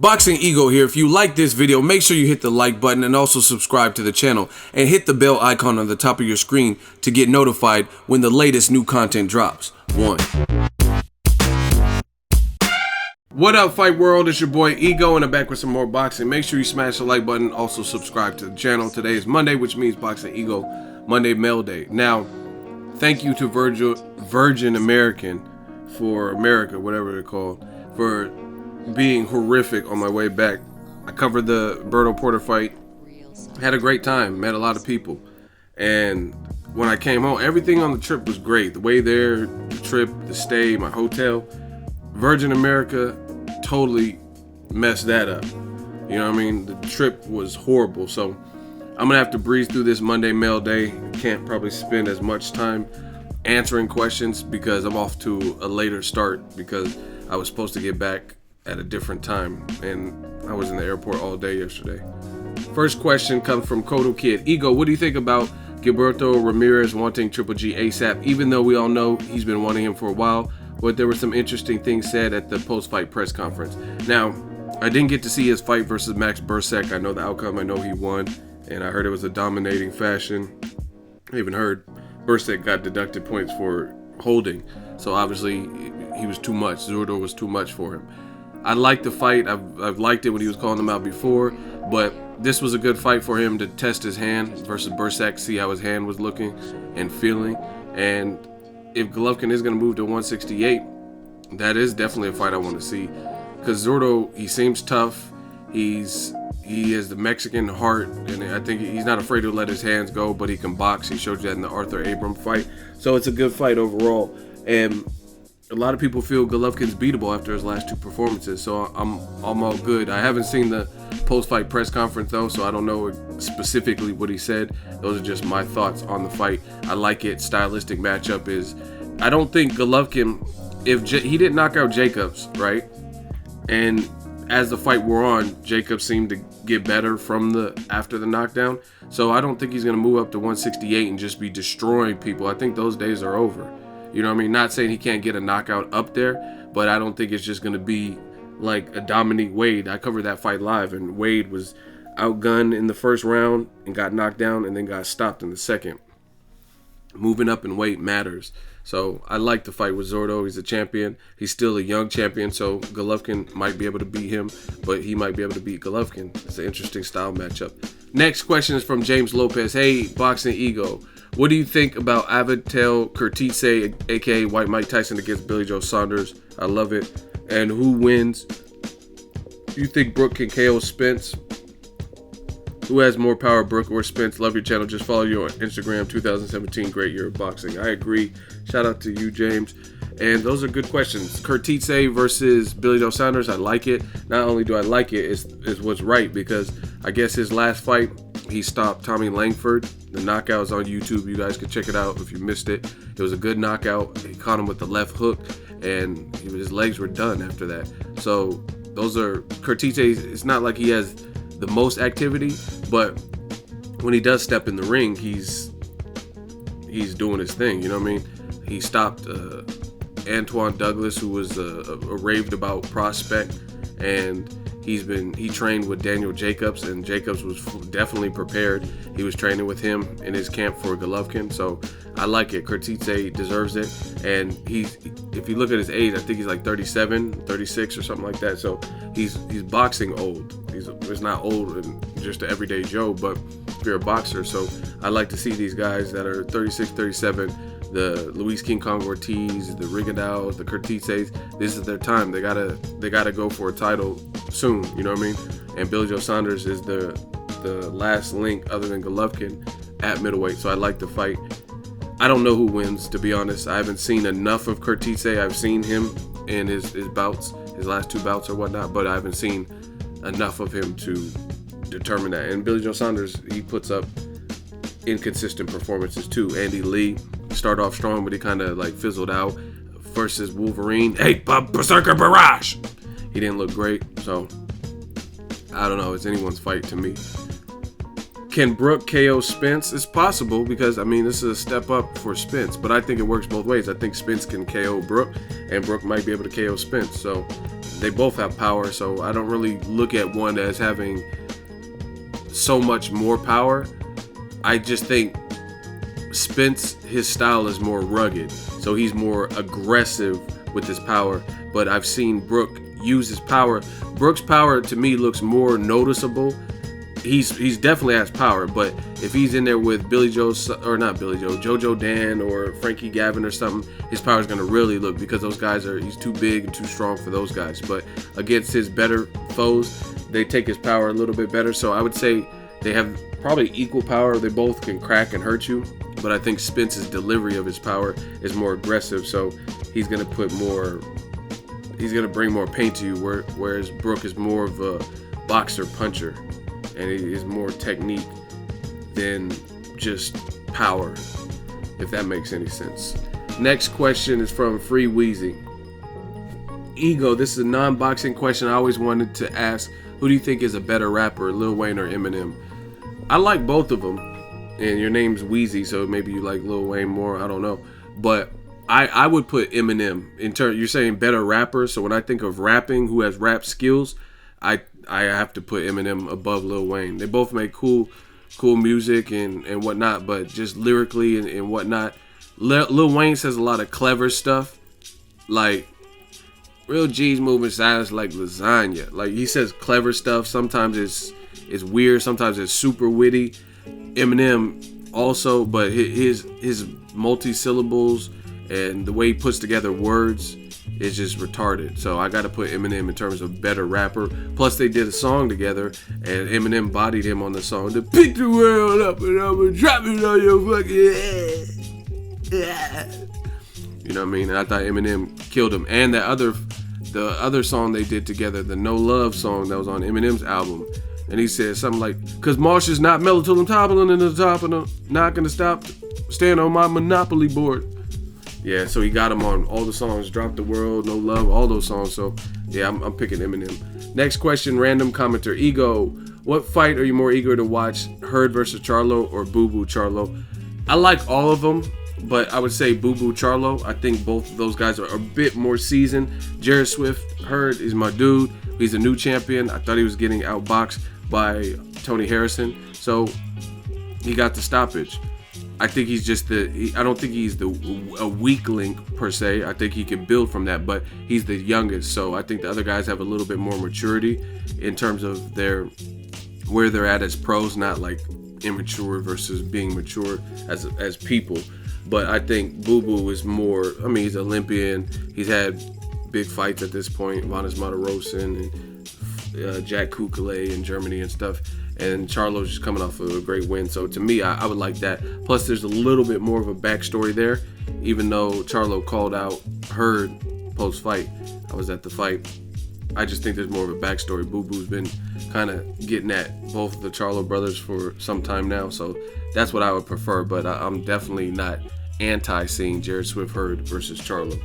Boxing Ego here. If you like this video, make sure you hit the like button and also subscribe to the channel and hit the bell icon on the top of your screen to get notified when the latest new content drops. What up, Fight World? It's your boy Ego and I'm back with some more boxing. Make sure you smash the like button, also subscribe to the channel. Today is Monday, which means Boxing Ego Monday Mail Day. Now, thank you to Virgin American for America, whatever they're called, for being horrific on my way back. I covered the Berto Porter fight, had a great time, met a lot of people, and when I came home, everything on the trip was great. The way there, the trip, the stay, my hotel. Virgin America totally messed that up. You know what I mean? The trip was horrible, so I'm gonna have to breeze through this Monday Mail Day. Can't probably spend as much time answering questions because I'm off to a later start because I was supposed to get back at a different time and I was in the airport all day yesterday. First question comes from Kodo Kid. Ego, what do you think about Gilberto Ramirez wanting Triple G ASAP, even though we all know he's been wanting him for a while, but there were some interesting things said at the post-fight press conference. Now, I didn't get to see his fight versus Max Berserk. I know the outcome, I know he won, and I heard it was a dominating fashion. I even heard Berserk got deducted points for holding, so obviously he was too much. ZURDO was too much for him. I liked the fight. I've liked it when he was calling them out before, but this was a good fight for him to test his hand versus Berserk, see how his hand was looking and feeling. And if Golovkin is going to move to 168, that is definitely a fight I want to see. Because ZURDO, he seems tough. He has the Mexican heart, and I think he's not afraid to let his hands go, but he can box. He showed you that in the Arthur Abram fight. So it's a good fight overall. And a lot of people feel Golovkin's beatable after his last two performances, so I'm all good. I haven't seen the post-fight press conference though, so I don't know specifically what he said. Those are just my thoughts on the fight. I like it. Stylistic matchup is, I don't think Golovkin, he didn't knock out Jacobs, right? And as the fight wore on, Jacobs seemed to get better after the knockdown. So I don't think he's gonna move up to 168 and just be destroying people. I think those days are over. You know what I mean? Not saying he can't get a knockout up there, but I don't think it's just going to be like a Dominique Wade. I covered that fight live, and Wade was outgunned in the first round and got knocked down and then got stopped in the second. Moving up in weight matters. So I like the fight with ZURDO. He's a champion. He's still a young champion, so Golovkin might be able to beat him, but he might be able to beat Golovkin. It's an interesting style matchup. Next question is from James Lopez. Hey, Boxing Ego. What do you think about AVANDIL KHURTSIDZE, aka White Mike Tyson against Billy Joe Saunders? I love it. And who wins? Do you think Brook can KO Spence? Who has more power, Brook or Spence? Love your channel. Just follow you on Instagram. 2017, great year of boxing. I agree. Shout out to you, James. And those are good questions. KHURTSIDZE versus Billy Joe Saunders. I like it. Not only do I like it, it's what's right, because I guess his last fight, he stopped Tommy Langford. The knockout is on YouTube. You guys can check it out if you missed it. It was a good knockout. He caught him with the left hook, and his legs were done after that. So those are KHURTSIDZE. It's not like he has the most activity, but when he does step in the ring, he's doing his thing. You know what I mean? He stopped Antoine Douglas, who was a raved about prospect, and he trained with Daniel Jacobs, and Jacobs was definitely prepared. He was training with him in his camp for Golovkin, so I like it. KHURTSIDZE deserves it, and if you look at his age, I think he's like 37, 36 or something like that, so he's boxing old. He's not old and just an everyday Joe, but if you're a boxer, so I like to see these guys that are 36, 37, the Luis King Kong Ortiz, the Rigo, the KHURTSIDZE, this is their time. They gotta go for a title soon, you know what I mean? And Billy Joe Saunders is the last link other than Golovkin at middleweight, so I like the fight. I don't know who wins, to be honest. I haven't seen enough of KHURTSIDZE. I've seen him in his bouts, his last two bouts or whatnot, but I haven't seen enough of him to determine that. And Billy Joe Saunders, he puts up inconsistent performances too. Andy Lee started off strong, but he kind of like fizzled out. Versus Wolverine, hey, Berserker Barrage, he didn't look great. So I don't know. It's anyone's fight to me. Can Brook KO Spence? It's possible, because I mean, this is a step up for Spence, but I think it works both ways. I think Spence can KO Brook, and Brook might be able to KO Spence. So they both have power, so I don't really look at one as having so much more power. I just think Spence, his style is more rugged, so he's more aggressive with his power. But I've seen Brook use his power. Brook's power to me looks more noticeable. He's definitely has power, but if he's in there with JoJo Dan or Frankie Gavin or something, his power is going to really look, because those guys he's too big and too strong for those guys. But against his better foes, they take his power a little bit better. So I would say they have probably equal power. They both can crack and hurt you, but I think Spence's delivery of his power is more aggressive, so he's going to bring more pain to you, whereas Brook is more of a boxer puncher, and he is more technique than just power, if that makes any sense. Next question is from Free Wheezy. Ego, this is a non-boxing question I always wanted to ask. Who do you think is a better rapper, Lil Wayne or Eminem? I like both of them, and your name's Wheezy, so maybe you like Lil Wayne more, I don't know. But I would put Eminem in turn. You're saying better rapper, so when I think of rapping, who has rap skills, I have to put Eminem above Lil Wayne. They both make cool music and whatnot, but just lyrically and whatnot, Lil Wayne says a lot of clever stuff, like real G's moving silence like lasagna. Like, he says clever stuff. Sometimes it's weird, sometimes it's super witty. Eminem also, but his multi-syllables and the way he puts together words is just retarded. So I got to put Eminem in terms of better rapper. Plus, they did a song together, and Eminem bodied him on the song to pick the world up and I'm gonna drop it on your fucking head. You know what I mean? And I thought Eminem killed him. And the other song they did together, the No Love song that was on Eminem's album. And he said something like, "Cause Marsh is not mellow till I'm toppling in the top and I'm not gonna stop stand on my Monopoly board." Yeah, so he got him on all the songs, Drop the World, No Love, all those songs. So yeah, I'm picking Eminem. Next question, random commenter. Ego, what fight are you more eager to watch, HURD versus Charlo or Boo Boo Charlo? I like all of them, but I would say Boo Boo Charlo. I think both of those guys are a bit more seasoned. Jarrett Swift, HURD, is my dude. He's a new champion. I thought he was getting outboxed by Tony Harrison, so he got the stoppage. I think he's just I don't think he's a weak link per se. I think he can build from that, but he's the youngest, so I think the other guys have a little bit more maturity in terms of where they're at as pros, not like immature versus being mature as people. But I think Boo Boo is more, I mean, he's Olympian. He's had big fights at this point, Vanes Matarosen and Jack Kukale in Germany and stuff. And Charlo's just coming off of a great win. So to me, I would like that. Plus, there's a little bit more of a backstory there, even though Charlo called out HURD post-fight. I was at the fight. I just think there's more of a backstory. Boo Boo's been kind of getting at both of the Charlo brothers for some time now. So that's what I would prefer. But I'm definitely not anti-seeing Jarrett Swift HURD versus Charlo.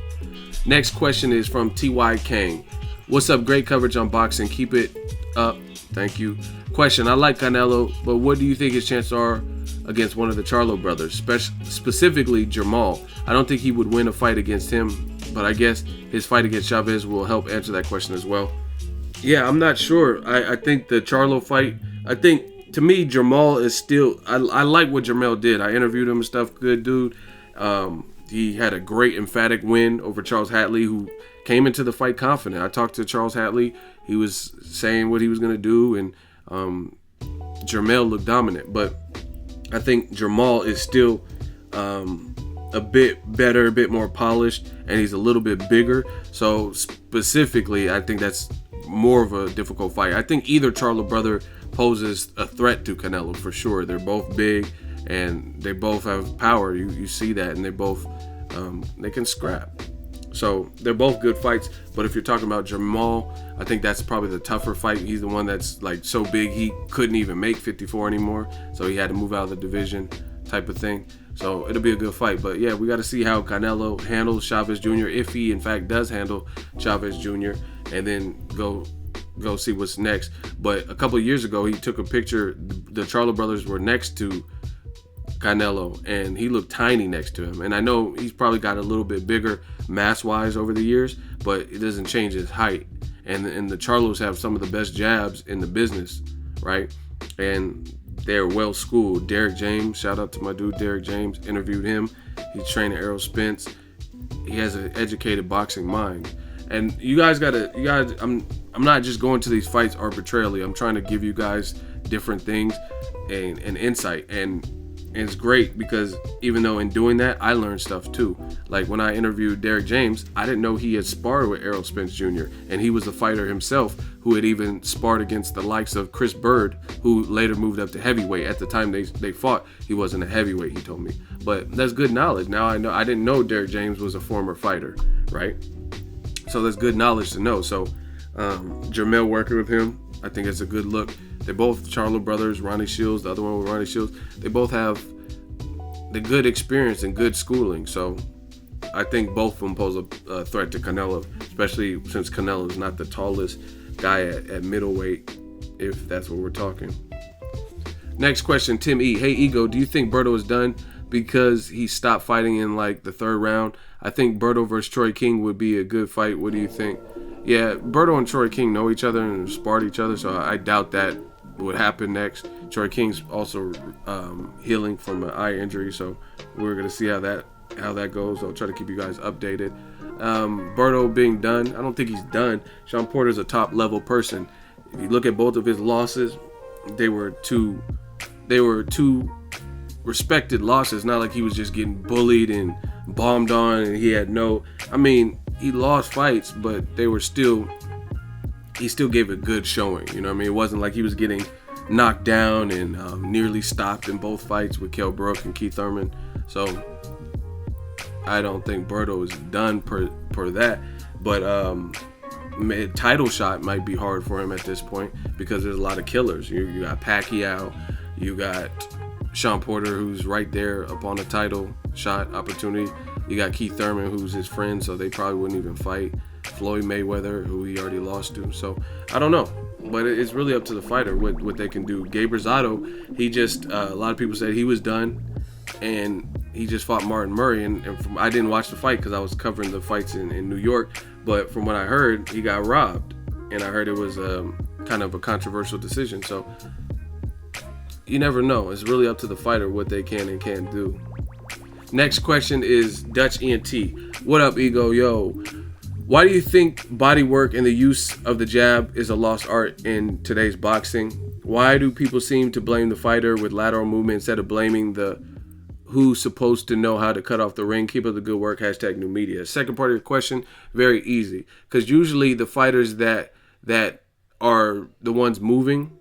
Next question is from T.Y. Kang. What's up? Great coverage on boxing. Keep it up. Thank you. Question, I like Canelo, but what do you think his chances are against one of the Charlo brothers, specifically Jermall? I don't think he would win a fight against him, but I guess his fight against Chavez will help answer that question as well. Yeah, I'm not sure. I think the Charlo fight, I think, to me, Jermall is still, I like what Jermell did. I interviewed him and stuff. Good dude. He had a great emphatic win over Charles Hatley, who came into the fight confident. I talked to Charles Hatley. He was saying what he was going to do, and Jermell looked dominant. But I think Jermall is still a bit better, a bit more polished, and he's a little bit bigger. So specifically, I think that's more of a difficult fight. I think either Charlo brother poses a threat to Canelo for sure. They're both big, and they both have power. You see that, and they both they can scrap. So they're both good fights. But if you're talking about Jermall, I think that's probably the tougher fight. He's the one that's like so big he couldn't even make 54 anymore, so he had to move out of the division type of thing. So it'll be a good fight. But yeah, we got to see how Canelo handles Chavez Jr., if he in fact does handle Chavez Jr., and then go see what's next. But a couple of years ago, he took a picture. The Charlo brothers were next to Canelo, and he looked tiny next to him. And I know he's probably got a little bit bigger mass-wise over the years, but it doesn't change his height. and the Charlos have some of the best jabs in the business, right? And they're well schooled. Derek James, shout out to my dude Derek James, interviewed him. He's training Errol Spence. He has an educated boxing mind. And you guys, I'm not just going to these fights arbitrarily. I'm trying to give you guys different things and insight. And it's great because even though in doing that, I learned stuff too. Like when I interviewed Derek James, I didn't know he had sparred with Errol Spence Jr. And he was a fighter himself who had even sparred against the likes of Chris Bird, who later moved up to heavyweight. At the time they fought, he wasn't a heavyweight, he told me. But that's good knowledge. Now I know. I didn't know Derek James was a former fighter, right? So that's good knowledge to know. So Jermell working with him, I think it's a good look. They both Charlo brothers, Ronnie Shields, the other one with Ronnie Shields. They both have the good experience and good schooling. So I think both of them pose a threat to Canelo, especially since Canelo is not the tallest guy at middleweight, if that's what we're talking. Next question, Tim E. Hey, Ego, do you think Berto is done because he stopped fighting in like the third round? I think Berto versus Troy King would be a good fight. What do you think? Yeah, Berto and Troy King know each other and sparred each other, so I doubt that would happen next. Troy King's also healing from an eye injury, so we're gonna see how that goes. I'll try to keep you guys updated. Berto being done, I don't think he's done. Shawn Porter's a top level person. If you look at both of his losses, they were two respected losses. Not like he was just getting bullied and bombed on and he had no, I mean, he lost fights, but they were still, he still gave a good showing. You know what I mean? It wasn't like he was getting knocked down and nearly stopped in both fights with Brook and Keith Thurman. So I don't think Berto is done per that. But title shot might be hard for him at this point because there's a lot of killers. You got Pacquiao, you got Shawn Porter, who's right there upon a title shot opportunity. You got Keith Thurman, who's his friend, so they probably wouldn't even fight. Floyd Mayweather, who he already lost to. So I don't know, but it's really up to the fighter what they can do. Gabe Rosado, he just a lot of people said he was done, and he just fought Martin Murray. And I didn't watch the fight because I was covering the fights in New York. But from what I heard, he got robbed, and I heard it was kind of a controversial decision. So you never know. It's really up to the fighter what they can and can't do. Next question is Dutch ENT. What up, Ego? Yo, why do you think body work and the use of the jab is a lost art in today's boxing? Why do people seem to blame the fighter with lateral movement instead of blaming the who's supposed to know how to cut off the ring? Keep up the good work. # new media. Second part of your question, very easy. Because usually the fighters that are the ones moving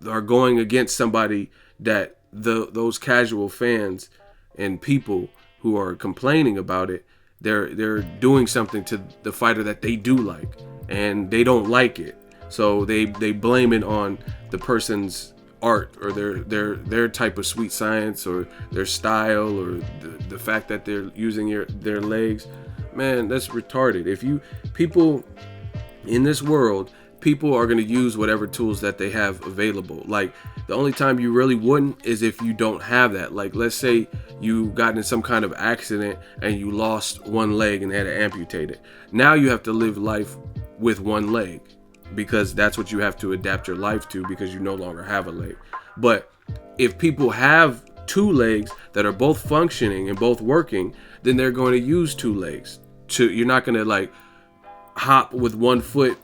are going against somebody that those casual fans and people who are complaining about it, they're doing something to the fighter that they do like, and they don't like it. So they blame it on the person's art or their type of sweet science or their style or the fact that they're using their legs. Man, that's retarded. People in this world, people are going to use whatever tools that they have available. Like, the only time you really wouldn't is if you don't have that. Like, let's say you got in some kind of accident and you lost one leg and had to amputate it. Now you have to live life with one leg because that's what you have to adapt your life to because you no longer have a leg. But if people have two legs that are both functioning and both working, then they're going to use two legs. You're not going to like hop with one foot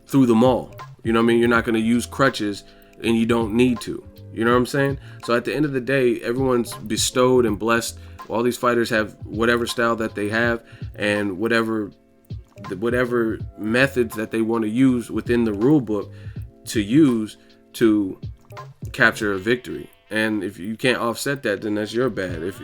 through the mall. You know what I mean? You're not going to use crutches and you don't need to. You know what I'm saying? So at the end of the day, everyone's bestowed and blessed. All these fighters have whatever style that they have and whatever methods that they want to use within the rule book to use to capture a victory. And if you can't offset that, then that's your bad. If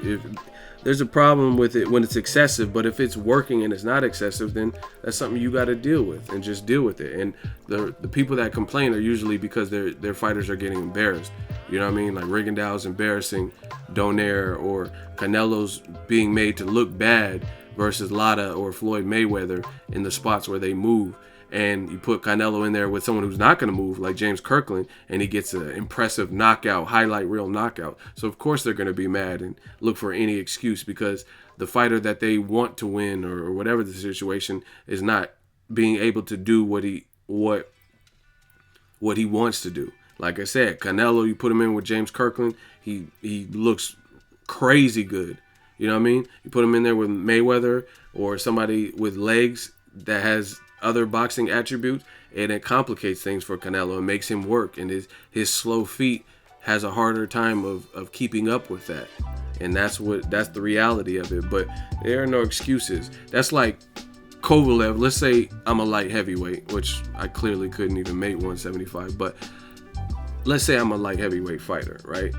there's a problem with it when it's excessive, but if it's working and it's not excessive, then that's something you got to deal with and just deal with it. And the people that complain are usually because their fighters are getting embarrassed. You know what I mean? Like Rigondeaux's embarrassing Donaire, or Canelo's being made to look bad versus Lara or Floyd Mayweather in the spots where they move. And you put Canelo in there with someone who's not going to move, like James Kirkland, and he gets an impressive knockout, highlight reel knockout. So, of course, they're going to be mad and look for any excuse because the fighter that they want to win or whatever the situation is not being able to do what he what he wants to do. Like I said, Canelo, you put him in with James Kirkland, he looks crazy good. You know what I mean? You put him in there with Mayweather or somebody with legs that has other boxing attributes, and it complicates things for Canelo and makes him work. And his slow feet has a harder time of keeping up with that. And that's the reality of it. But there are no excuses. That's like Kovalev. Let's say I'm a light heavyweight, which I clearly couldn't even make 175, but let's say I'm a light heavyweight fighter, right?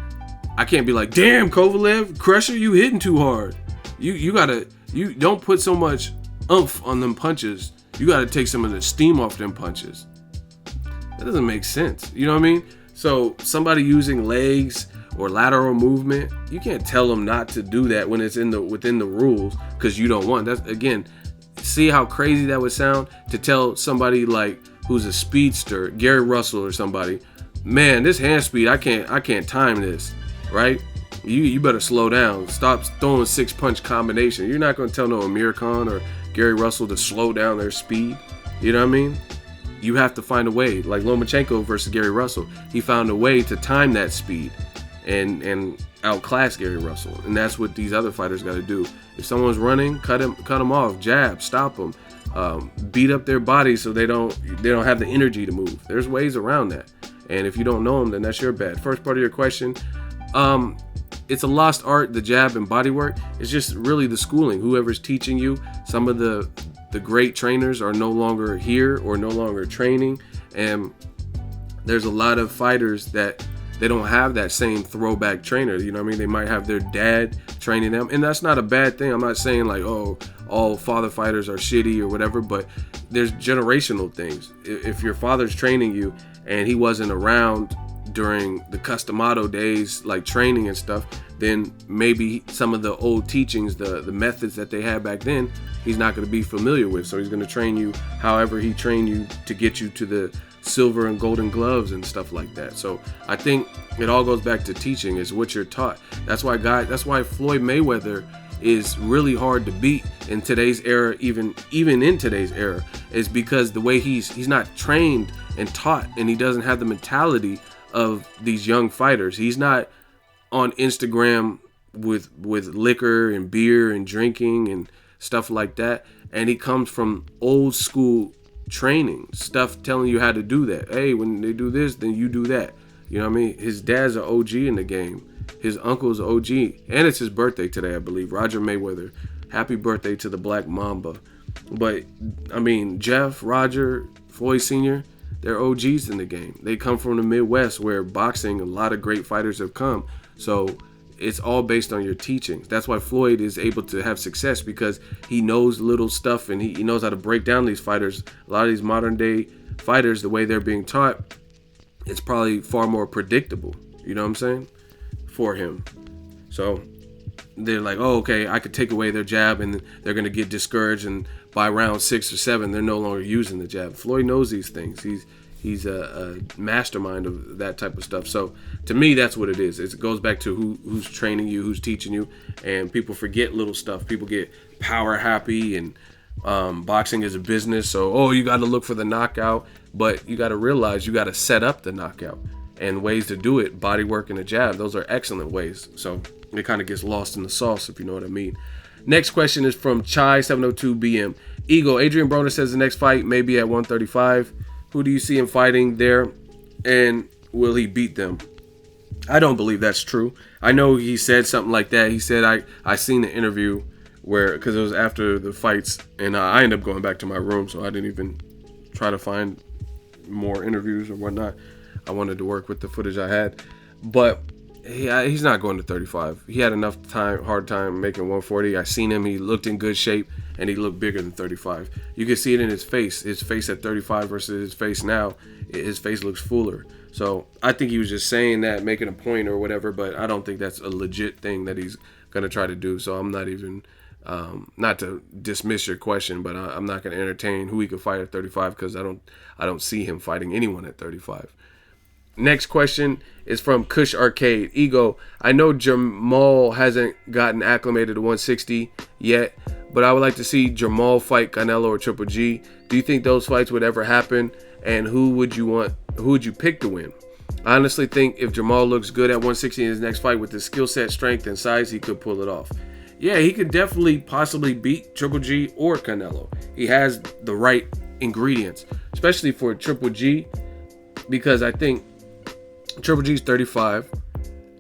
I can't be like, damn, Kovalev, Crusher, you hitting too hard. You don't put so much oomph on them punches. You gotta take some of the steam off them punches. That doesn't make sense. You know what I mean? So somebody using legs or lateral movement, you can't tell them not to do that when it's within the rules because you don't want. That's, again, see how crazy that would sound to tell somebody like who's a speedster, Gary Russell or somebody, man, this hand speed, I can't time this, right? You better slow down. Stop throwing 6-punch combination. You're not going to tell no Amir Khan or Gary Russell to slow down their speed. You know what I mean? You have to find a way. Like Lomachenko versus Gary Russell, he found a way to time that speed and outclass Gary Russell. And that's what these other fighters got to do. If someone's running, cut them off, jab, stop them, beat up their body so they don't have the energy to move. There's ways around that. And if you don't know them, then that's your bad. First part of your question, it's a lost art, the jab and body work. It's just really the schooling. Whoever's teaching you, some of the great trainers are no longer here or no longer training. And there's a lot of fighters that they don't have that same throwback trainer. You know what I mean? They might have their dad training them. And that's not a bad thing. I'm not saying like, oh, all father fighters are shitty or whatever, but there's generational things. If your father's training you and he wasn't around during the Customado days, like training and stuff, then maybe some of the old teachings, the methods that they had back then, he's not going to be familiar with. So he's going to train you however he trained you to get you to the silver and golden gloves and stuff like that. So I think it all goes back to teaching, is what you're taught. That's why Floyd Mayweather is really hard to beat in today's era, even in today's era, is because the way he's not trained and taught, and he doesn't have the mentality of these young fighters. He's not on Instagram with liquor and beer and drinking and stuff like that. And he comes from old school training, stuff telling you how to do that. Hey, when they do this, then you do that. You know what I mean? His dad's an OG in the game. His uncle's OG. And it's his birthday today, I believe. Roger Mayweather. Happy birthday to the Black Mamba. But, I mean, Jeff, Roger, Floyd Sr., they're OGs in the game. They come from the Midwest where boxing, a lot of great fighters have come. So it's all based on your teaching. That's why Floyd is able to have success, because he knows little stuff and he knows how to break down these fighters. A lot of these modern day fighters, the way they're being taught, it's probably far more predictable. You know what I'm saying? For him. So they're like, oh, okay, I could take away their jab and they're going to get discouraged, and by round 6 or 7 they're no longer using the jab. Floyd knows these things. He's a mastermind of that type of stuff. So to me, that's what it is. It goes back to who's training you, who's teaching you. And people forget little stuff. People get power happy, and boxing is a business. So, you got to look for the knockout, but you got to realize you got to set up the knockout. And ways to do it, body work and a jab, those are excellent ways. So it kind of gets lost in the sauce, if you know what I mean. Next question is from Chai702BM. Eagle, Adrian Broner says the next fight may be at 135. Who do you see him fighting there, and will he beat them? I don't believe that's true. I know he said something like that. He said, I seen the interview where, because it was after the fights, and I ended up going back to my room, so I didn't even try to find more interviews or whatnot. I wanted to work with the footage I had. But he's not going to 35. He had enough hard time making 140. I seen him. He looked in good shape, and he looked bigger than 35. You can see it in his face. His face at 35 versus his face now. His face looks fuller. So I think he was just saying that, making a point or whatever, but I don't think that's a legit thing that he's going to try to do. So I'm not even, not to dismiss your question, but I'm not going to entertain who he could fight at 35, because I don't see him fighting anyone at 35. Next question is from Kush Arcade. Ego, I know Jermall hasn't gotten acclimated to 160 yet, but I would like to see Jermall fight Canelo or Triple G. Do you think those fights would ever happen? and who would you pick to win? I honestly think if Jermall looks good at 160 in his next fight with his skill set, strength, and size, he could pull it off. Yeah, he could definitely possibly beat Triple G or Canelo. He has the right ingredients, especially for Triple G, because I think Triple G's 35,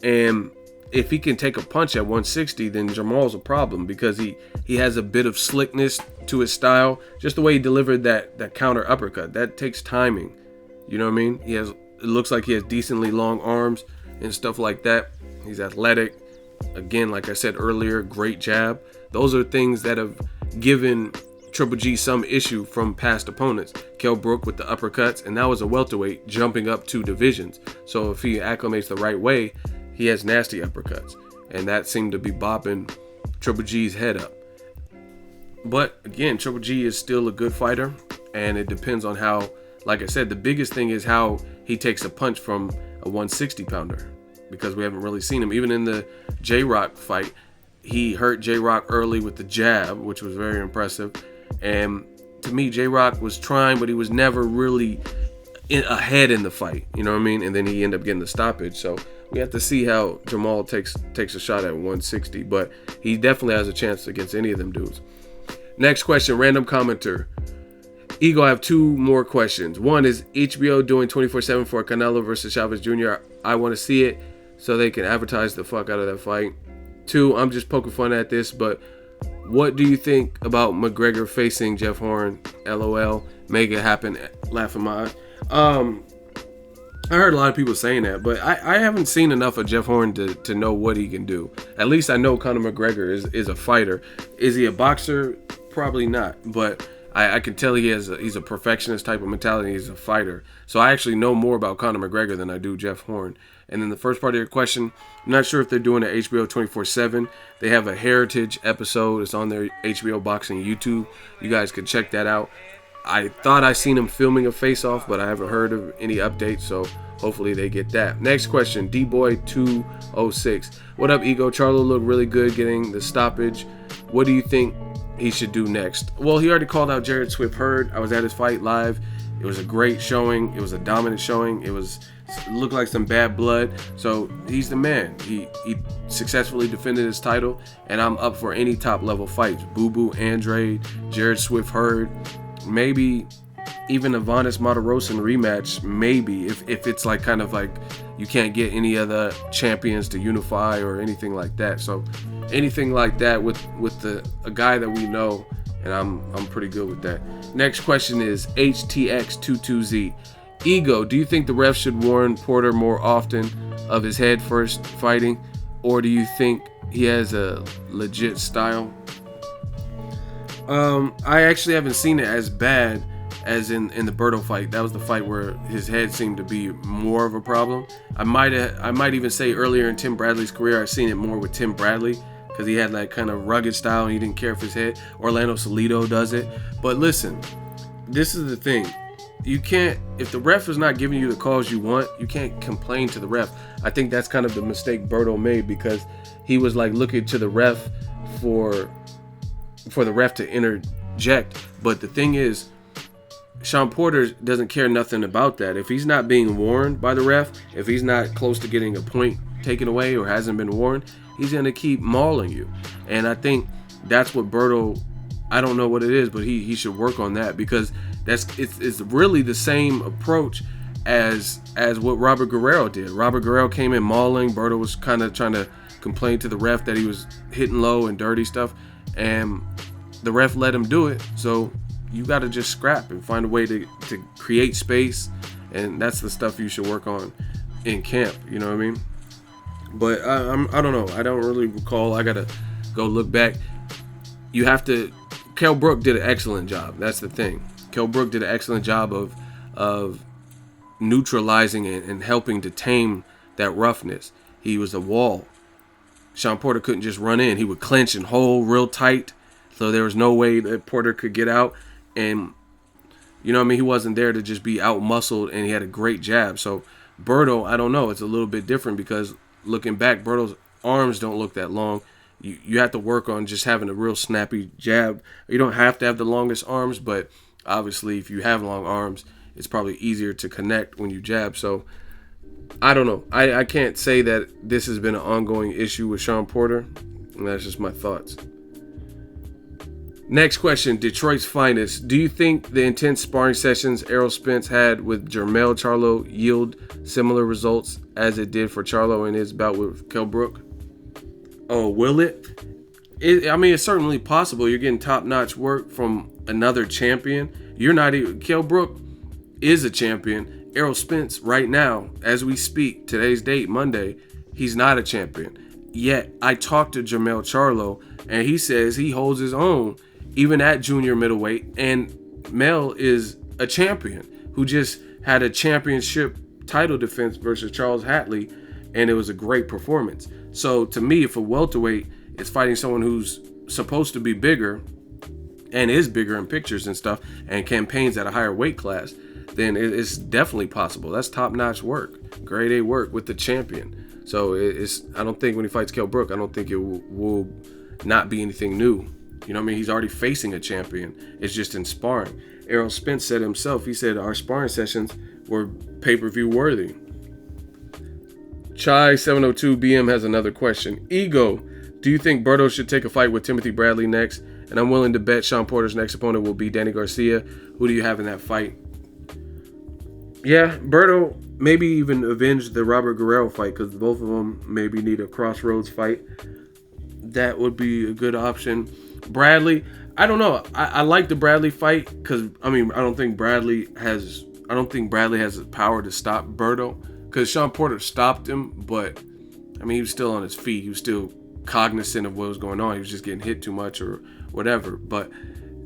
and if he can take a punch at 160, then Jermall's a problem, because he has a bit of slickness to his style, just the way he delivered that counter uppercut. That takes timing. You know what I mean? It looks like he has decently long arms and stuff like that. He's athletic. Again, like I said earlier, great jab. Those are things that have given Triple G some issue from past opponents. Kell Brook with the uppercuts, and that was a welterweight jumping up 2 divisions. So if he acclimates the right way, he has nasty uppercuts, and that seemed to be bopping Triple G's head up. But again, Triple G is still a good fighter, and it depends on how, like I said, the biggest thing is how he takes a punch from a 160 pounder, because we haven't really seen him. Even in the J-Rock fight, he hurt J-Rock early with the jab, which was very impressive. And to me, J-Rock was trying, but he was never really ahead in the fight, you know what I mean? And then he ended up getting the stoppage. So we have to see how Jermall takes a shot at 160, but he definitely has a chance against any of them dudes. Next question, random commenter. Ego, I have 2 more questions. One is HBO doing 24/7 for Canelo versus Chavez Jr. I want to see it so they can advertise the fuck out of that fight. 2, I'm just poking fun at this, but what do you think about McGregor facing Jeff Horn? LOL. Make it happen. Laughing my eyes. I heard a lot of people saying that, but I haven't seen enough of Jeff Horn to know what he can do. At least I know Conor McGregor is a fighter. Is he a boxer? Probably not, but I can tell he's a perfectionist type of mentality. He's a fighter. So I actually know more about Conor McGregor than I do Jeff Horn. And then the first part of your question, I'm not sure if they're doing it HBO 24/7. They have a Heritage episode. It's on their HBO Boxing YouTube. You guys can check that out. I thought I seen him filming a face-off, but I haven't heard of any updates, so hopefully they get that. Next question, D-Boy206. What up, Ego? Charlo looked really good getting the stoppage. What do you think he should do next? Well, he already called out Jarrett Swift Hurd. I was at his fight live. It was a great showing. It was a dominant showing. It looked like some bad blood. So he's the man. He successfully defended his title, and I'm up for any top level fights. Boo Boo, Andrade, Jarrett Swift Hurd, maybe even a Vanes Matarosan rematch. Maybe if it's like kind of like you can't get any other champions to unify or anything like that. So anything like that with a guy that we know, and I'm pretty good with that. Next question is HTX22Z. Ego, do you think the ref should warn Porter more often of his head first fighting, or do you think he has a legit style? I actually haven't seen it as bad as in the Berto fight. That was the fight where his head seemed to be more of a problem. I might even say earlier in Tim Bradley's career, I've seen it more with Tim Bradley, because he had that kind of rugged style and he didn't care if his head. Orlando Salido does it. But listen, this is the thing. You can't, if the ref is not giving you the calls you want, you can't complain to the ref. I think that's kind of the mistake Berto made, because he was like looking to the ref for the ref to interject. But the thing is, Shawn Porter doesn't care nothing about that. If he's not being warned by the ref, if he's not close to getting a point taken away or hasn't been warned, he's going to keep mauling you. And I think that's what Berto, I don't know what it is, but he should work on that, because it's really the same approach as what Robert Guerrero did. Robert Guerrero came in mauling. Berto was kind of trying to complain to the ref that he was hitting low and dirty stuff, and the ref let him do it. So you got to just scrap and find a way to create space, and that's the stuff you should work on in camp. You know what I mean? But I don't know. I don't really recall. I gotta go look back. You have to. Kell Brook did an excellent job. That's the thing. Kell Brook did an excellent job of neutralizing it and helping to tame that roughness. He was a wall. Shawn Porter couldn't just run in. He would clinch and hold real tight, so there was no way that Porter could get out. And you know what I mean? He wasn't there to just be out muscled, and he had a great jab. So Berto, I don't know. It's a little bit different, because looking back, Berto's arms don't look that long. You have to work on just having a real snappy jab. You don't have to have the longest arms, but obviously if you have long arms, it's probably easier to connect when you jab. So I don't know. I can't say that this has been an ongoing issue with Shawn Porter. And that's just my thoughts. Next question, Detroit's finest. Do you think the intense sparring sessions Errol Spence had with Jermell Charlo yield similar results as it did for Charlo in his bout with KELL Brook? Oh, will it? I mean, it's certainly possible. You're getting top-notch work from another champion. You're not even... KELL Brook is a champion. Errol Spence, right now, as we speak, today's date, Monday, he's not a champion. Yet, I talked to Jermell Charlo, and he says he holds his own, even at junior middleweight. And Mel is a champion who just had a championship title defense versus Charles Hatley, and it was a great performance. So, to me, if a welterweight is fighting someone who's supposed to be bigger, and is bigger in pictures and stuff, and campaigns at a higher weight class, then it's definitely possible. That's top-notch work, grade A work with the champion. So I don't think when he fights KELL Brook, I don't think it will not be anything new. You know what I mean? He's already facing a champion. It's just in sparring. Errol Spence said himself, he said our sparring sessions were pay-per-view worthy. Chai702 BM has another question. Ego, do you think Berto should take a fight with Timothy Bradley next? And I'm willing to bet Shawn Porter's next opponent will be Danny Garcia. Who do you have in that fight? Yeah, Berto maybe even avenge the Robert Guerrero fight, because both of them maybe need a crossroads fight. That would be a good option. Bradley, I don't know. I like the Bradley fight because I don't think Bradley has the power to stop Berto, because Shawn Porter stopped him, but I mean he was still on his feet. He was still cognizant of what was going on. He was just getting hit too much or whatever. But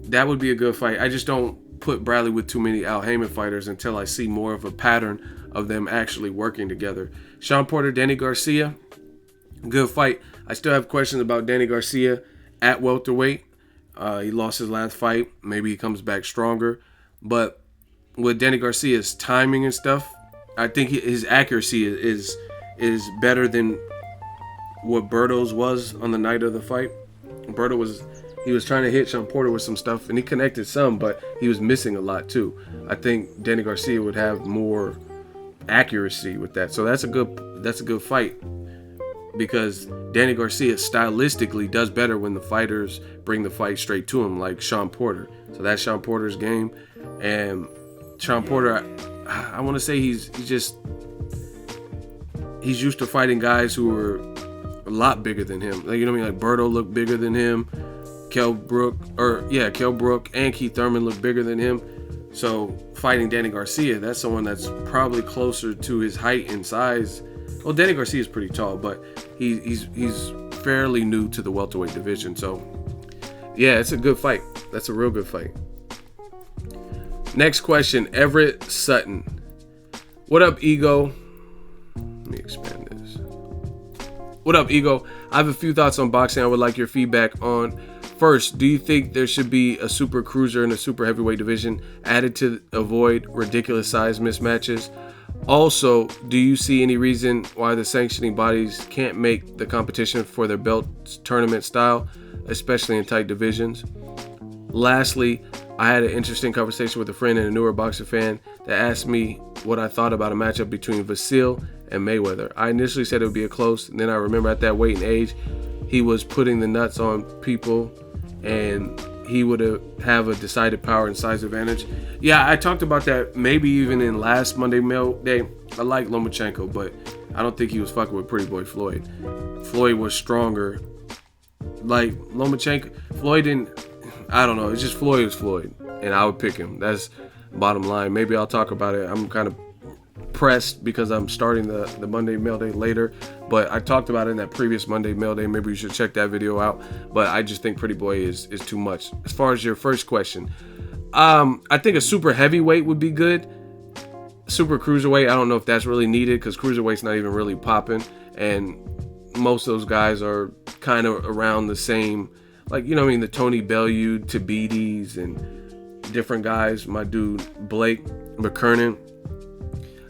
that would be a good fight. I just don't put Bradley with too many Al Heyman fighters until I see more of a pattern of them actually working together. Shawn Porter, Danny Garcia, good fight. I still have questions about Danny Garcia at welterweight. He lost his last fight. Maybe he comes back stronger. But with Danny Garcia's timing and stuff, I think his accuracy is better than what Berto's was on the night of the fight. Berto was trying to hit Shawn Porter with some stuff, and he connected some, but he was missing a lot too. I think Danny Garcia would have more accuracy with that. So that's a good fight, because Danny Garcia stylistically does better when the fighters bring the fight straight to him, like Shawn Porter. So that's Shawn Porter's game. And Shawn Porter, I want to say he's used to fighting guys who are a lot bigger than him. Like, you know what I mean? Like Berto looked bigger than him. KELL Brook and Keith Thurman look bigger than him. So fighting Danny Garcia, that's someone that's probably closer to his height and size. Well, Danny Garcia is pretty tall, but he's fairly new to the welterweight division. So yeah, it's a good fight. That's a real good fight. Next question, Everett Sutton. What up, Ego? Let me expand this. What up, Ego? I have a few thoughts on boxing I would like your feedback on. First, do you think there should be a super cruiser and a super heavyweight division added to avoid ridiculous size mismatches? Also, do you see any reason why the sanctioning bodies can't make the competition for their belts tournament style, especially in tight divisions? Lastly, I had an interesting conversation with a friend and a newer boxing fan that asked me what I thought about a matchup between Vasil and Mayweather. I initially said it would be a close, and then I remember at that weight and age, he was putting the nuts on people, and he would have a decided power and size advantage. Yeah, I talked about that maybe even in last Monday Mail Day. I like Lomachenko, but I don't think he was fucking with Pretty Boy Floyd. Floyd was stronger. Like Lomachenko, Floyd didn't. I don't know. It's just Floyd was Floyd, and I would pick him. That's bottom line. Maybe I'll talk about it. I'm kind of pressed because I'm starting the Monday Mail Day later, but I talked about it in that previous Monday Mail Day. Maybe you should check that video out. But I just think Pretty Boy is too much. As far as your first question, I think a super heavyweight would be good. Super cruiserweight, I don't know if that's really needed, because cruiserweight's not even really popping, and most of those guys are kind of around the same. Like, you know what I mean, the Tony Bellew, Tabides, and different guys. My dude, Blake McKernan.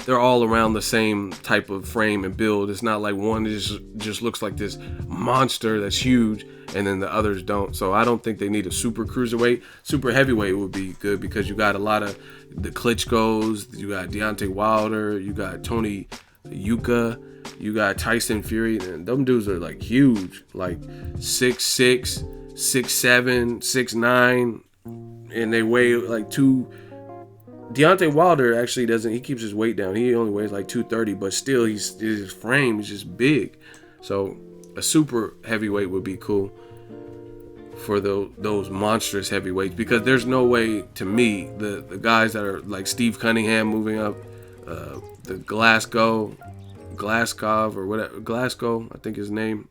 they're all around the same type of frame and build. It's not like one just looks like this monster that's huge and then the others don't. So I don't think they need a super cruiserweight. Super heavyweight would be good because you got a lot of the Klitschko's, you got Deontay Wilder, you got Tony Yuka, you got Tyson Fury, and them dudes are like huge, like 6'6", 6'7", 6'9", and they weigh like Deontay Wilder actually doesn't, he keeps his weight down. He only weighs like 230, but still his frame is just big. So a super heavyweight would be cool for those monstrous heavyweights, because there's no way, to me, the guys that are like Steve Cunningham moving up, the Glasgow or whatever, Glasgow, I think his name,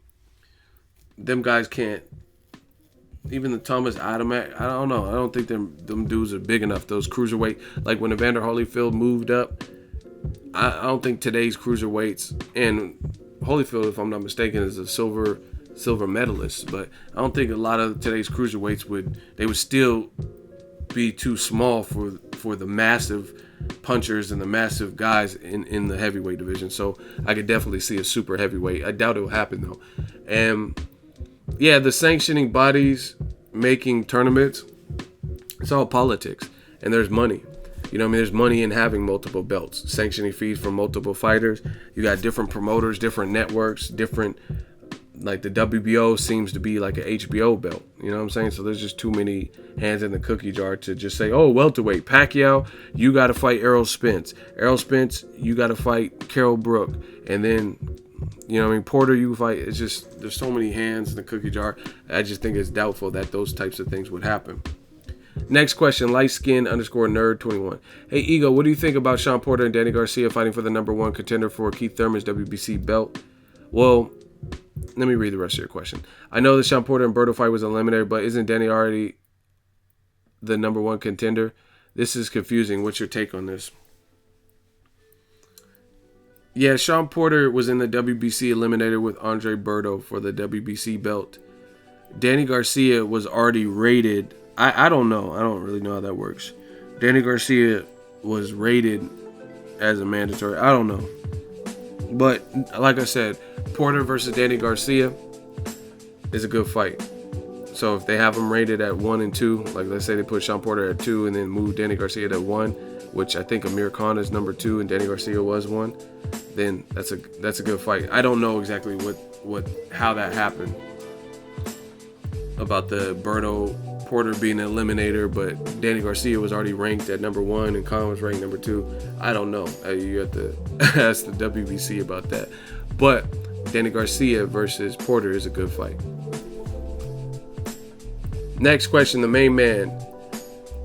them guys can't. Even the Thomas Adamek, I don't know. I don't think them dudes are big enough. Those cruiserweight, like when Evander Holyfield moved up, I don't think today's cruiserweights, and Holyfield, if I'm not mistaken, is a silver medalist, but I don't think a lot of today's cruiserweights would still be too small for the massive punchers and the massive guys in the heavyweight division. So I could definitely see a super heavyweight. I doubt it will happen though. And yeah, the sanctioning bodies making tournaments, it's all politics, and there's money. You know what I mean? There's money in having multiple belts, sanctioning fees from multiple fighters. You got different promoters, different networks, different, like the WBO seems to be like an HBO belt. You know what I'm saying? So there's just too many hands in the cookie jar to just say, oh, welterweight, Pacquiao, you got to fight Errol Spence. Errol Spence, you got to fight Carol Brook. And then, you know what I mean, Porter, you fight. It's just, there's so many hands in the cookie jar. I just think it's doubtful that those types of things would happen. Next question, lightskin_nerd21. Hey, Ego, what do you think about Shawn Porter and Danny Garcia fighting for the #1 contender for Keith Thurman's WBC belt? Well, let me read the rest of your question. I know the Shawn Porter and Berto fight was eliminated, but isn't Danny already the #1 contender? This is confusing. What's your take on this? Yeah, Shawn Porter was in the WBC eliminated with Andre Berto for the WBC belt. Danny Garcia was already rated. I don't know. I don't really know how that works. Danny Garcia was rated as a mandatory. I don't know. But like I said, Porter versus Danny Garcia is a good fight. So if they have him rated at 1 and 2, like let's say they put Shawn Porter at 2 and then move Danny Garcia to 1, which I think Amir Khan is #2 and Danny Garcia was 1, then that's a good fight. I don't know exactly how that happened about the Berto Porter being an eliminator, but Danny Garcia was already ranked at #1 and Khan was ranked #2. I don't know. You have to ask the WBC about that. But Danny Garcia versus Porter is a good fight. Next question, the main man.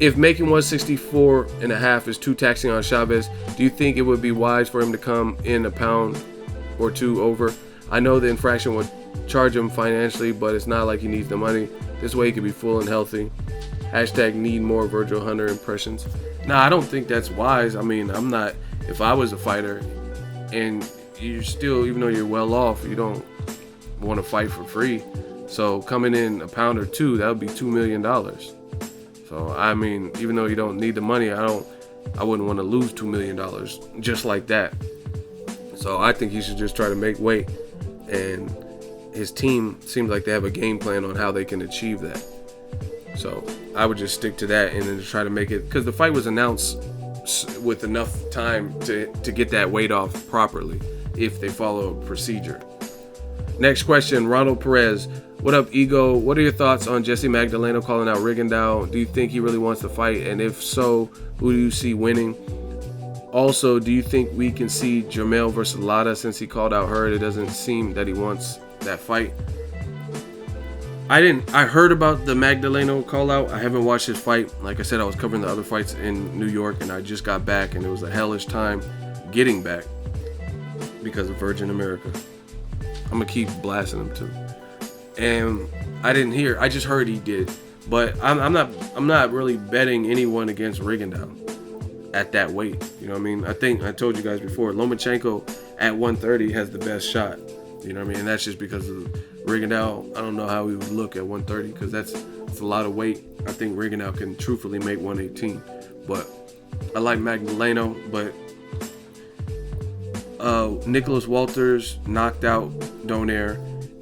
If making 164.5 is too taxing on Chavez, do you think it would be wise for him to come in a pound or two over? I know the infraction would charge him financially, but it's not like he needs the money. This way he could be full and healthy. Hashtag need more Virgil Hunter impressions. Nah, I don't think that's wise. I mean, if I was a fighter and you're still, even though you're well off, you don't want to fight for free. So coming in a pound or two, that would be $2 million. So, I mean, even though you don't need the money, I wouldn't want to lose $2 million just like that. So I think he should just try to make weight, and his team seems like they have a game plan on how they can achieve that. So I would just stick to that and then try to make it, because the fight was announced with enough time to get that weight off properly if they follow a procedure. Next question, Ronald Perez. What up, Ego? What are your thoughts on Jesse Magdaleno calling out Rigondeaux? Do you think he really wants to fight? And if so, who do you see winning? Also, do you think we can see Jermell versus Lada since he called out HURD? It doesn't seem that he wants that fight. I heard about the Magdaleno call out. I haven't watched his fight. Like I said, I was covering the other fights in New York and I just got back and it was a hellish time getting back because of Virgin America. I'm gonna keep blasting him too. And I just heard he did. But I'm not really betting anyone against Rigondeaux at that weight. You know what I mean? I think I told you guys before, Lomachenko at 130 has the best shot. You know what I mean? And that's just because of Rigondeaux. I don't know how he would look at 130 because that's a lot of weight. I think Rigondeaux can truthfully make 118. But I like Magdaleno, but Nicholas Walters knocked out Donaire,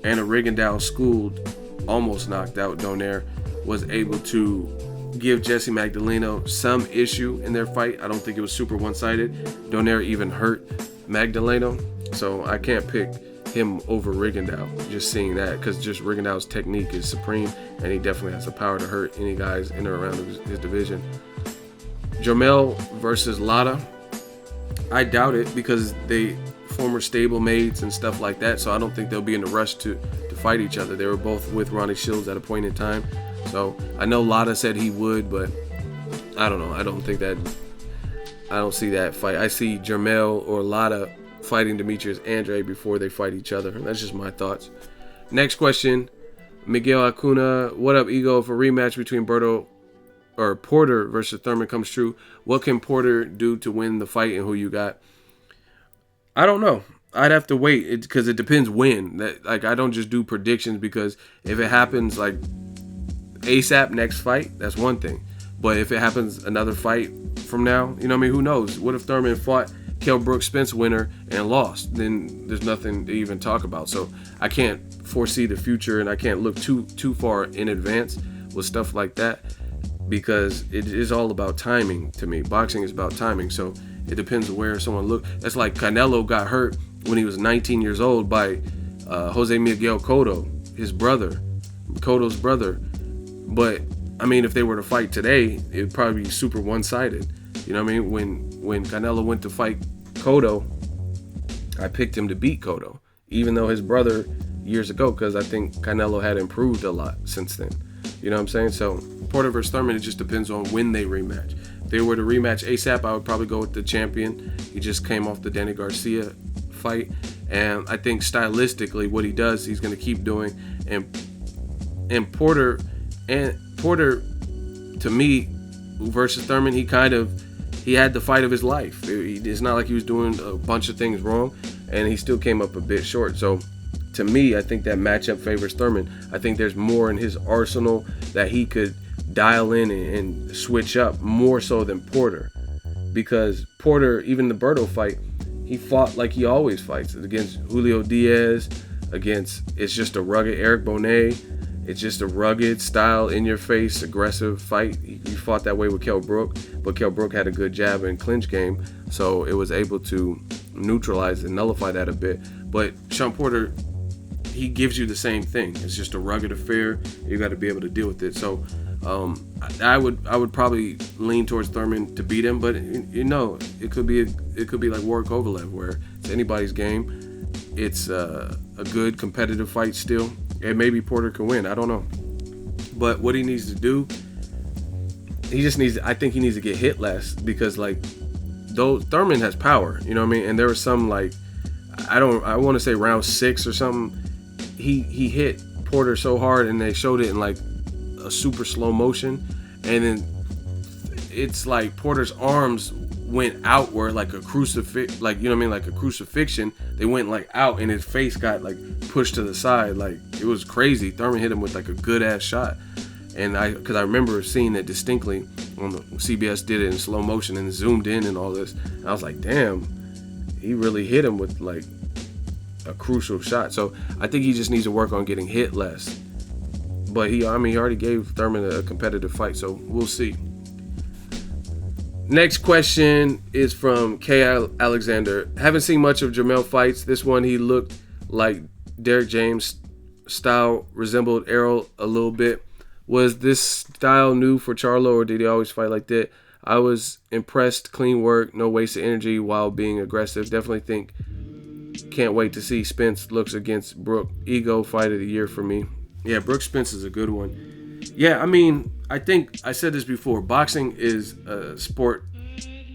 and a Rigondeaux schooled, almost knocked out Donaire, was able to give Jesse Magdaleno some issue in their fight. I don't think it was super one-sided. Donaire even hurt Magdaleno, so I can't pick him over Rigondeaux, just seeing that, because just Rigondeaux's technique is supreme, and he definitely has the power to hurt any guys in or around his division. Jermell versus Lata, I doubt it, because they former stable mates and stuff like that, so I don't think they'll be in a rush to fight each other. They were both with Ronnie Shields at a point in time, so I know Lata said he would, but I don't know. I don't see that fight. I see Jermell or Lata fighting Demetrius Andrade before they fight each other. That's just my thoughts. Next question, Miguel Acuna, what up, Ego? If a rematch between Porter versus Thurman comes true, what can Porter do to win the fight, and who you got? I don't know. I'd have to wait, because it depends when. Like, I don't just do predictions, because if it happens like ASAP next fight, that's one thing. But if it happens another fight from now, you know what I mean? Who knows? What if Thurman fought Kell Brook Spence winner and lost? Then there's nothing to even talk about. So I can't foresee the future, and I can't look too far in advance with stuff like that, because it is all about timing to me. Boxing is about timing, so it depends on where someone look. That's like Canelo got hurt when he was 19 years old by Jose Miguel Cotto, his brother, Cotto's brother. But I mean, if they were to fight today, it'd probably be super one-sided. You know what I mean? When Canelo went to fight Cotto, I picked him to beat Cotto, even though his brother years ago, because I think Canelo had improved a lot since then. You know what I'm saying? So Porter versus Thurman, it just depends on when they rematch. If they were to rematch ASAP, I would probably go with the champion. He just came off the Danny Garcia fight, and I think stylistically what he does, he's going to keep doing. And Porter, to me, versus Thurman, he had the fight of his life. It's not like he was doing a bunch of things wrong, and he still came up a bit short. So to me, I think that matchup favors Thurman. I think there's more in his arsenal that he could dial in and switch up more so than Porter, because Porter, even the Berto fight, he fought like he always fights, against Julio Diaz, it's just a rugged Eric Bonet. It's just a rugged style, in-your-face, aggressive fight. He fought that way with Kell Brook, but Kell Brook had a good jab and clinch game, so it was able to neutralize and nullify that a bit. But Shawn Porter, he gives you the same thing. It's just a rugged affair. You got to be able to deal with it. So I would probably lean towards Thurman to beat him, but you know, it could be like Warwick Kovalev, where it's anybody's game. It's a good competitive fight still, and maybe Porter can win. I don't know, but what he needs to do, I think he needs to get hit less, because like Thurman has power, you know what I mean? And there was some, like, I want to say round 6 or something, he hit Porter so hard, and they showed it in like a super slow motion, and then it's like Porter's arms went outward like a crucifix, like, you know what I mean, like a crucifixion. They went like out, and his face got like pushed to the side. Like, it was crazy. Thurman hit him with like a good ass shot, and because I remember seeing it distinctly on the CBS, did it in slow motion and zoomed in and all this, and I was like, damn, he really hit him with like a crucial shot. So I think he just needs to work on getting hit less. But he already gave Thurman a competitive fight, so we'll see. Next question is from K. Alexander. Haven't seen much of Jermell fights. This one, he looked like Derek James style, resembled Errol a little bit. Was this style new for Charlo, or did he always fight like that? I was impressed. Clean work, no wasted energy while being aggressive. Definitely think, can't wait to see Spence looks against Brook. Ego fight of the year for me. Yeah, Brook Spence is a good one. Yeah, I mean, I think I said this before. Boxing is a sport.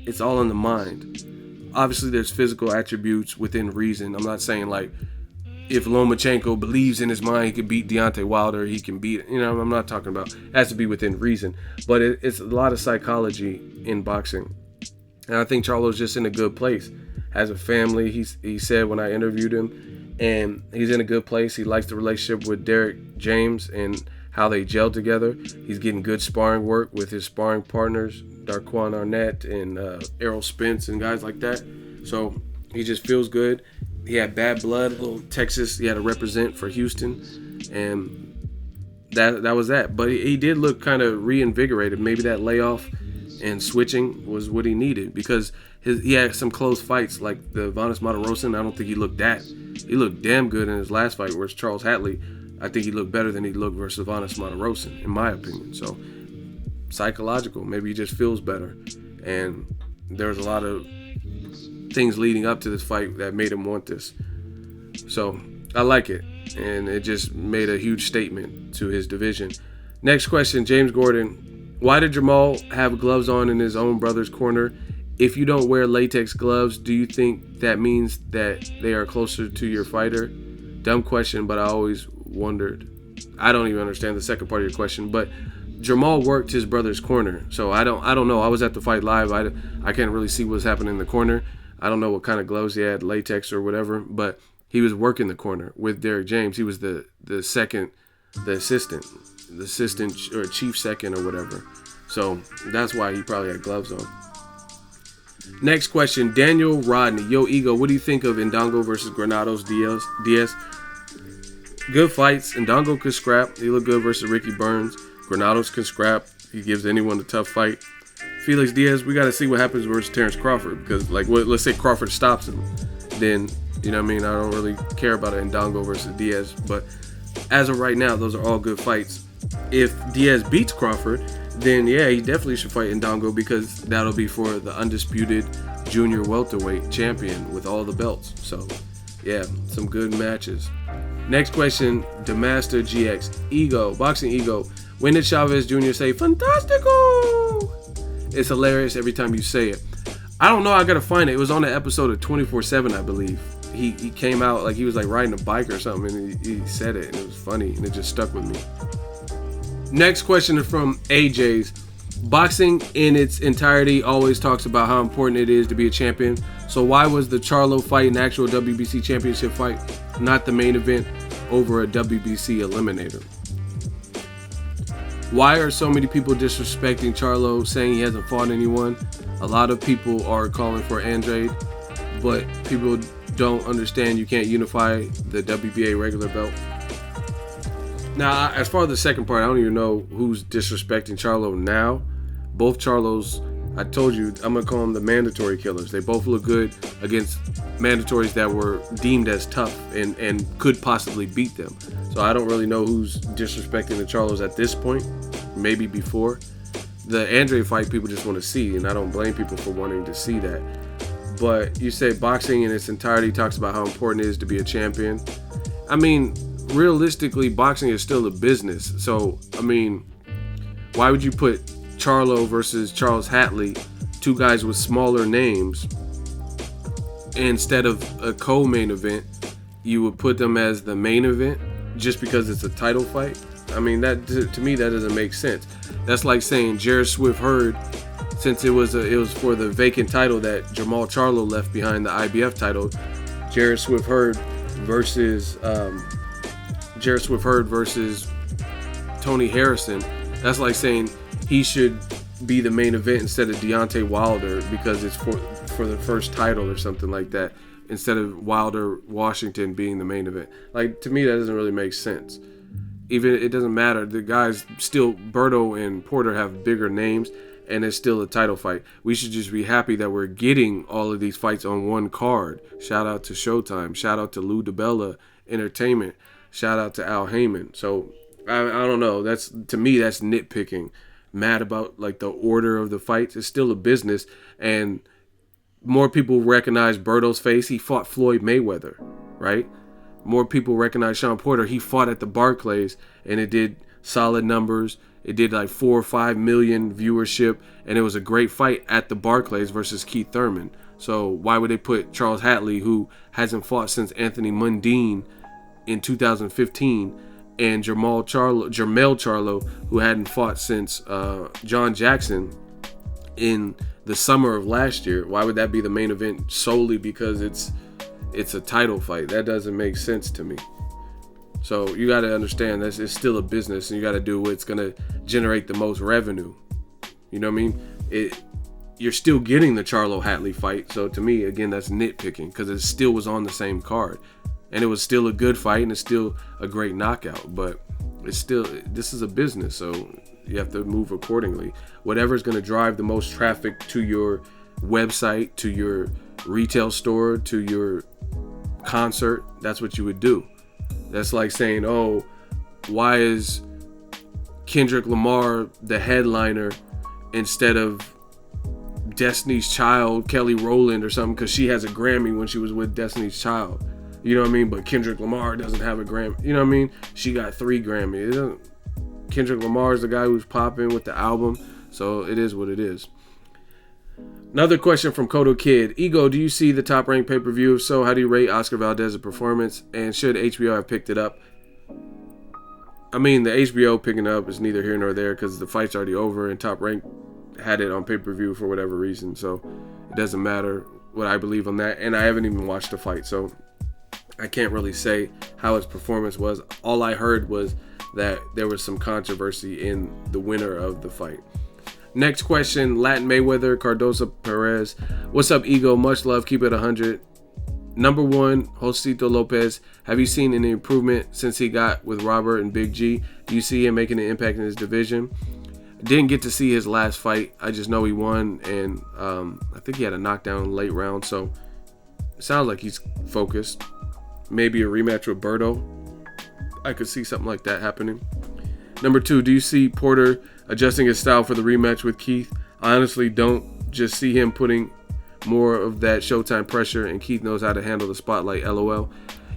It's all in the mind. Obviously, there's physical attributes within reason. I'm not saying like if Lomachenko believes in his mind he can beat Deontay Wilder, he can beat, you know, I'm not talking about, it has to be within reason. But it's a lot of psychology in boxing. And I think Charlo's just in a good place. Has a family, he said when I interviewed him, and he's in a good place. He likes the relationship with Derek James and how they gel together. He's getting good sparring work with his sparring partners, Darquan Arnett and Errol Spence and guys like that. So He just feels good. He had bad blood, little Texas. He had to represent for Houston, and that was that. But he did look kind of reinvigorated. Maybe that layoff and switching was what he needed, because he had some close fights like the Vanes Matarosen. I don't think he looked that. He looked damn good in his last fight, whereas Charles Hatley, I think he looked better than he looked versus Vanes Matarosen, in my opinion. So psychological. Maybe he just feels better, and there's a lot of things leading up to this fight that made him want this. So I like it, and it just made a huge statement to his division. Next question, James Gordon. Why did Jermall have gloves on in his own brother's corner? If you don't wear latex gloves, do you think that means that they are closer to your fighter? Dumb question, but I always wondered. I don't even understand the second part of your question, but Jermall worked his brother's corner, so I don't know. I was at the fight live. I can't really see what's happening in the corner. I don't know what kind of gloves he had, latex or whatever, but he was working the corner with Derek James. He was the assistant or chief second or whatever. So that's why he probably had gloves on. Next question, Daniel Rodney. Yo, Ego, what do you think of Indongo versus Granados Diaz? Good fights. Indongo could scrap. He looked good versus Ricky Burns. Granados can scrap. He gives anyone a tough fight. Felix Diaz, we got to see what happens versus Terrence Crawford, because let's say Crawford stops him, then, you know what I mean, I don't really care about an Indongo versus Diaz. But as of right now, those are all good fights. If Diaz beats Crawford, then yeah, he definitely should fight Indongo, because that'll be for the undisputed junior welterweight champion with all the belts. So yeah, some good matches. Next question, Demaster GX. Ego, Boxing Ego. When did Chavez Jr. say "Fantastico"? It's hilarious every time you say it. I don't know. I gotta find it. It was on the episode of 24/7, I believe. He came out like he was like riding a bike or something, and he said it, and it was funny, and it just stuck with me. Next question is from AJ's. Boxing in its entirety always talks about how important it is to be a champion. So why was the Charlo fight an actual WBC championship fight, not the main event over a WBC eliminator? Why are so many people disrespecting Charlo, saying he hasn't fought anyone? A lot of people are calling for ANDRADE, but people don't understand you can't unify the WBA regular belt. Now, as far as the second part, I don't even know who's disrespecting Charlo now. Both Charlos, I told you, I'm going to call them the mandatory killers. They both look good against mandatories that were deemed as tough and could possibly beat them. So I don't really know who's disrespecting the Charlos at this point. Maybe before. The ANDRADE fight, people just want to see, and I don't blame people for wanting to see that. But you say boxing in its entirety talks about how important it is to be a champion. I mean, realistically, boxing is still a business. So, I mean, why would you put Charlo versus Charles Hatley, two guys with smaller names, instead of a co-main event? You would put them as the main event just because it's a title fight? I mean, that to me, that doesn't make sense. That's like saying Jarrett Swift Hurd, since it was for the vacant title that Jermall Charlo left behind, the IBF title, Jarrett Swift Hurd versus Tony Harrison. That's like saying he should be the main event instead of Deontay Wilder because it's for the first title or something like that, instead of Wilder Washington being the main event. Like, to me, that doesn't really make sense. Even it doesn't matter. The guys still, Berto and Porter, have bigger names, and it's still a title fight. We should just be happy that we're getting all of these fights on one card. Shout out to Showtime. Shout out to Lou DiBella Entertainment. Shout out to Al Heyman. So I don't know. To me, that's nitpicking. Mad about like the order of the fights. It's still a business, and more people recognize Berto's face. He fought Floyd Mayweather, right? More people recognize Shawn Porter. He fought at the Barclays, and it did solid numbers. It did like 4 or 5 million viewership, and it was a great fight at the Barclays versus Keith Thurman. So why would they put Charles Hatley, who hasn't fought since Anthony Mundine in 2015, and Jermall Charlo, who hadn't fought since John Jackson in the summer of last year? Why would that be the main event solely because it's a title fight? That doesn't make sense to me. So you got to understand that it's still a business, and you got to do what's going to generate the most revenue. You know what I mean? you're still getting the Charlo-Hatley fight. So to me, again, that's nitpicking because it still was on the same card. And it was still a good fight and it's still a great knockout. But it's still, this is a business, so you have to move accordingly. Whatever's going to drive the most traffic to your website, to your retail store, to your concert, that's what you would do. That's like saying, oh, why is Kendrick Lamar the headliner instead of Destiny's Child, Kelly Rowland or something, because she has a Grammy when she was with Destiny's Child. You know what I mean? But Kendrick Lamar doesn't have a Grammy. You know what I mean? She got 3 Grammys. Kendrick Lamar is the guy who's popping with the album. So it is what it is. Another question from Kodo Kid. Ego, do you see the Top Rank pay-per-view? If so, how do you rate Oscar Valdez's performance? And should HBO have picked it up? I mean, the HBO picking it up is neither here nor there because the fight's already over and Top Rank had it on pay-per-view for whatever reason. So it doesn't matter what I believe on that. And I haven't even watched the fight, so I can't really say how his performance was. All I heard was that there was some controversy in the winner of the fight. Next question, Latin Mayweather, Cardoso Perez. What's up, Ego? Much love. Keep it 100. Number 1, Josito Lopez. Have you seen any improvement since he got with Robert and Big G? Do you see him making an impact in his division? Didn't get to see his last fight. I just know he won, and I think he had a knockdown in the late round, so it sounds like he's focused. Maybe a rematch with Berto. I could see something like that happening. Number 2, do you see Porter adjusting his style for the rematch with Keith? I honestly don't. Just see him putting more of that Showtime pressure, and Keith knows how to handle the spotlight, LOL.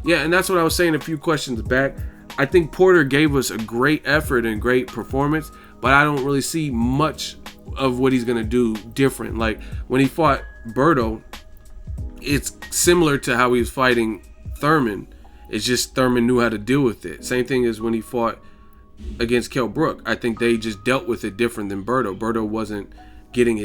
Yeah, and that's what I was saying a few questions back. I think Porter gave us a great effort and great performance, but I don't really see much of what he's going to do different. Like, when he fought Berto, it's similar to how he was fighting Thurman. It's just Thurman knew how to deal with it. Same thing as when he fought against Kell Brook. I think they just dealt with it different than Berto. Berto wasn't getting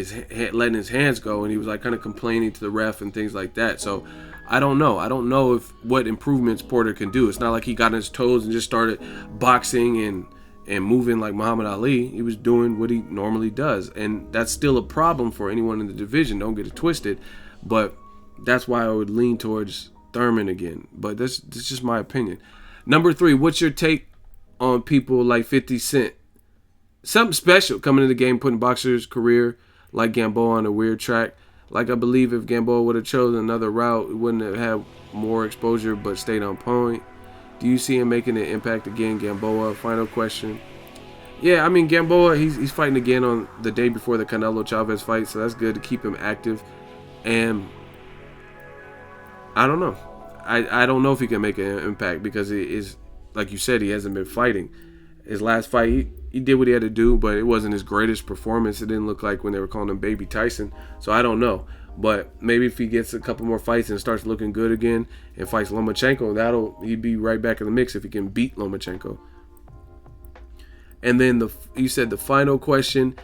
letting his hands go, and he was like kind of complaining to the ref and things like that. So I don't know. I don't know what improvements Porter can do. It's not like he got on his toes and just started boxing and moving like Muhammad Ali. He was doing what he normally does, and that's still a problem for anyone in the division. Don't get it twisted, but that's why I would lean towards Thurman again. But that's just my opinion. Number 3, what's your take on people like 50 Cent? Something special coming in the game, putting boxers' career like Gamboa on a weird track. Like, I believe if Gamboa would have chosen another route, he wouldn't have had more exposure but stayed on point. Do you see him making an impact again, Gamboa? Final question. Yeah, I mean, Gamboa, he's fighting again on the day before the Canelo Chavez fight, so that's good to keep him active. And I don't know. I don't know if he can make an impact because it is, like you said, he hasn't been fighting. His last fight, he did what he had to do, but it wasn't his greatest performance. It didn't look like when they were calling him Baby Tyson. So I don't know. But maybe if he gets a couple more fights and starts looking good again and fights Lomachenko, he'd be right back in the mix if he can beat Lomachenko. And then you said the final question,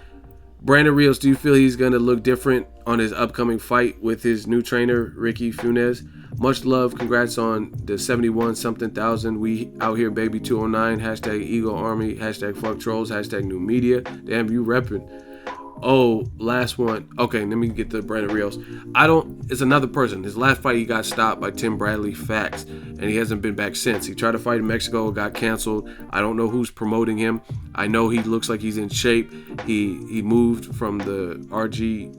Brandon Rios, do you feel he's going to look different on his upcoming fight with his new trainer, Ricky Funes? Much love. Congrats on the 71-something thousand. We out here, baby. 209. Hashtag Eagle Army. Hashtag fuck trolls. Hashtag new media. Damn, you repping. Oh, last one. Okay, let me get to Brandon Rios. It's another person. His last fight, he got stopped by Tim Bradley. Facts. And he hasn't been back since. He tried to fight in Mexico, got canceled. I don't know who's promoting him. I know he looks like he's in shape. He moved from the RG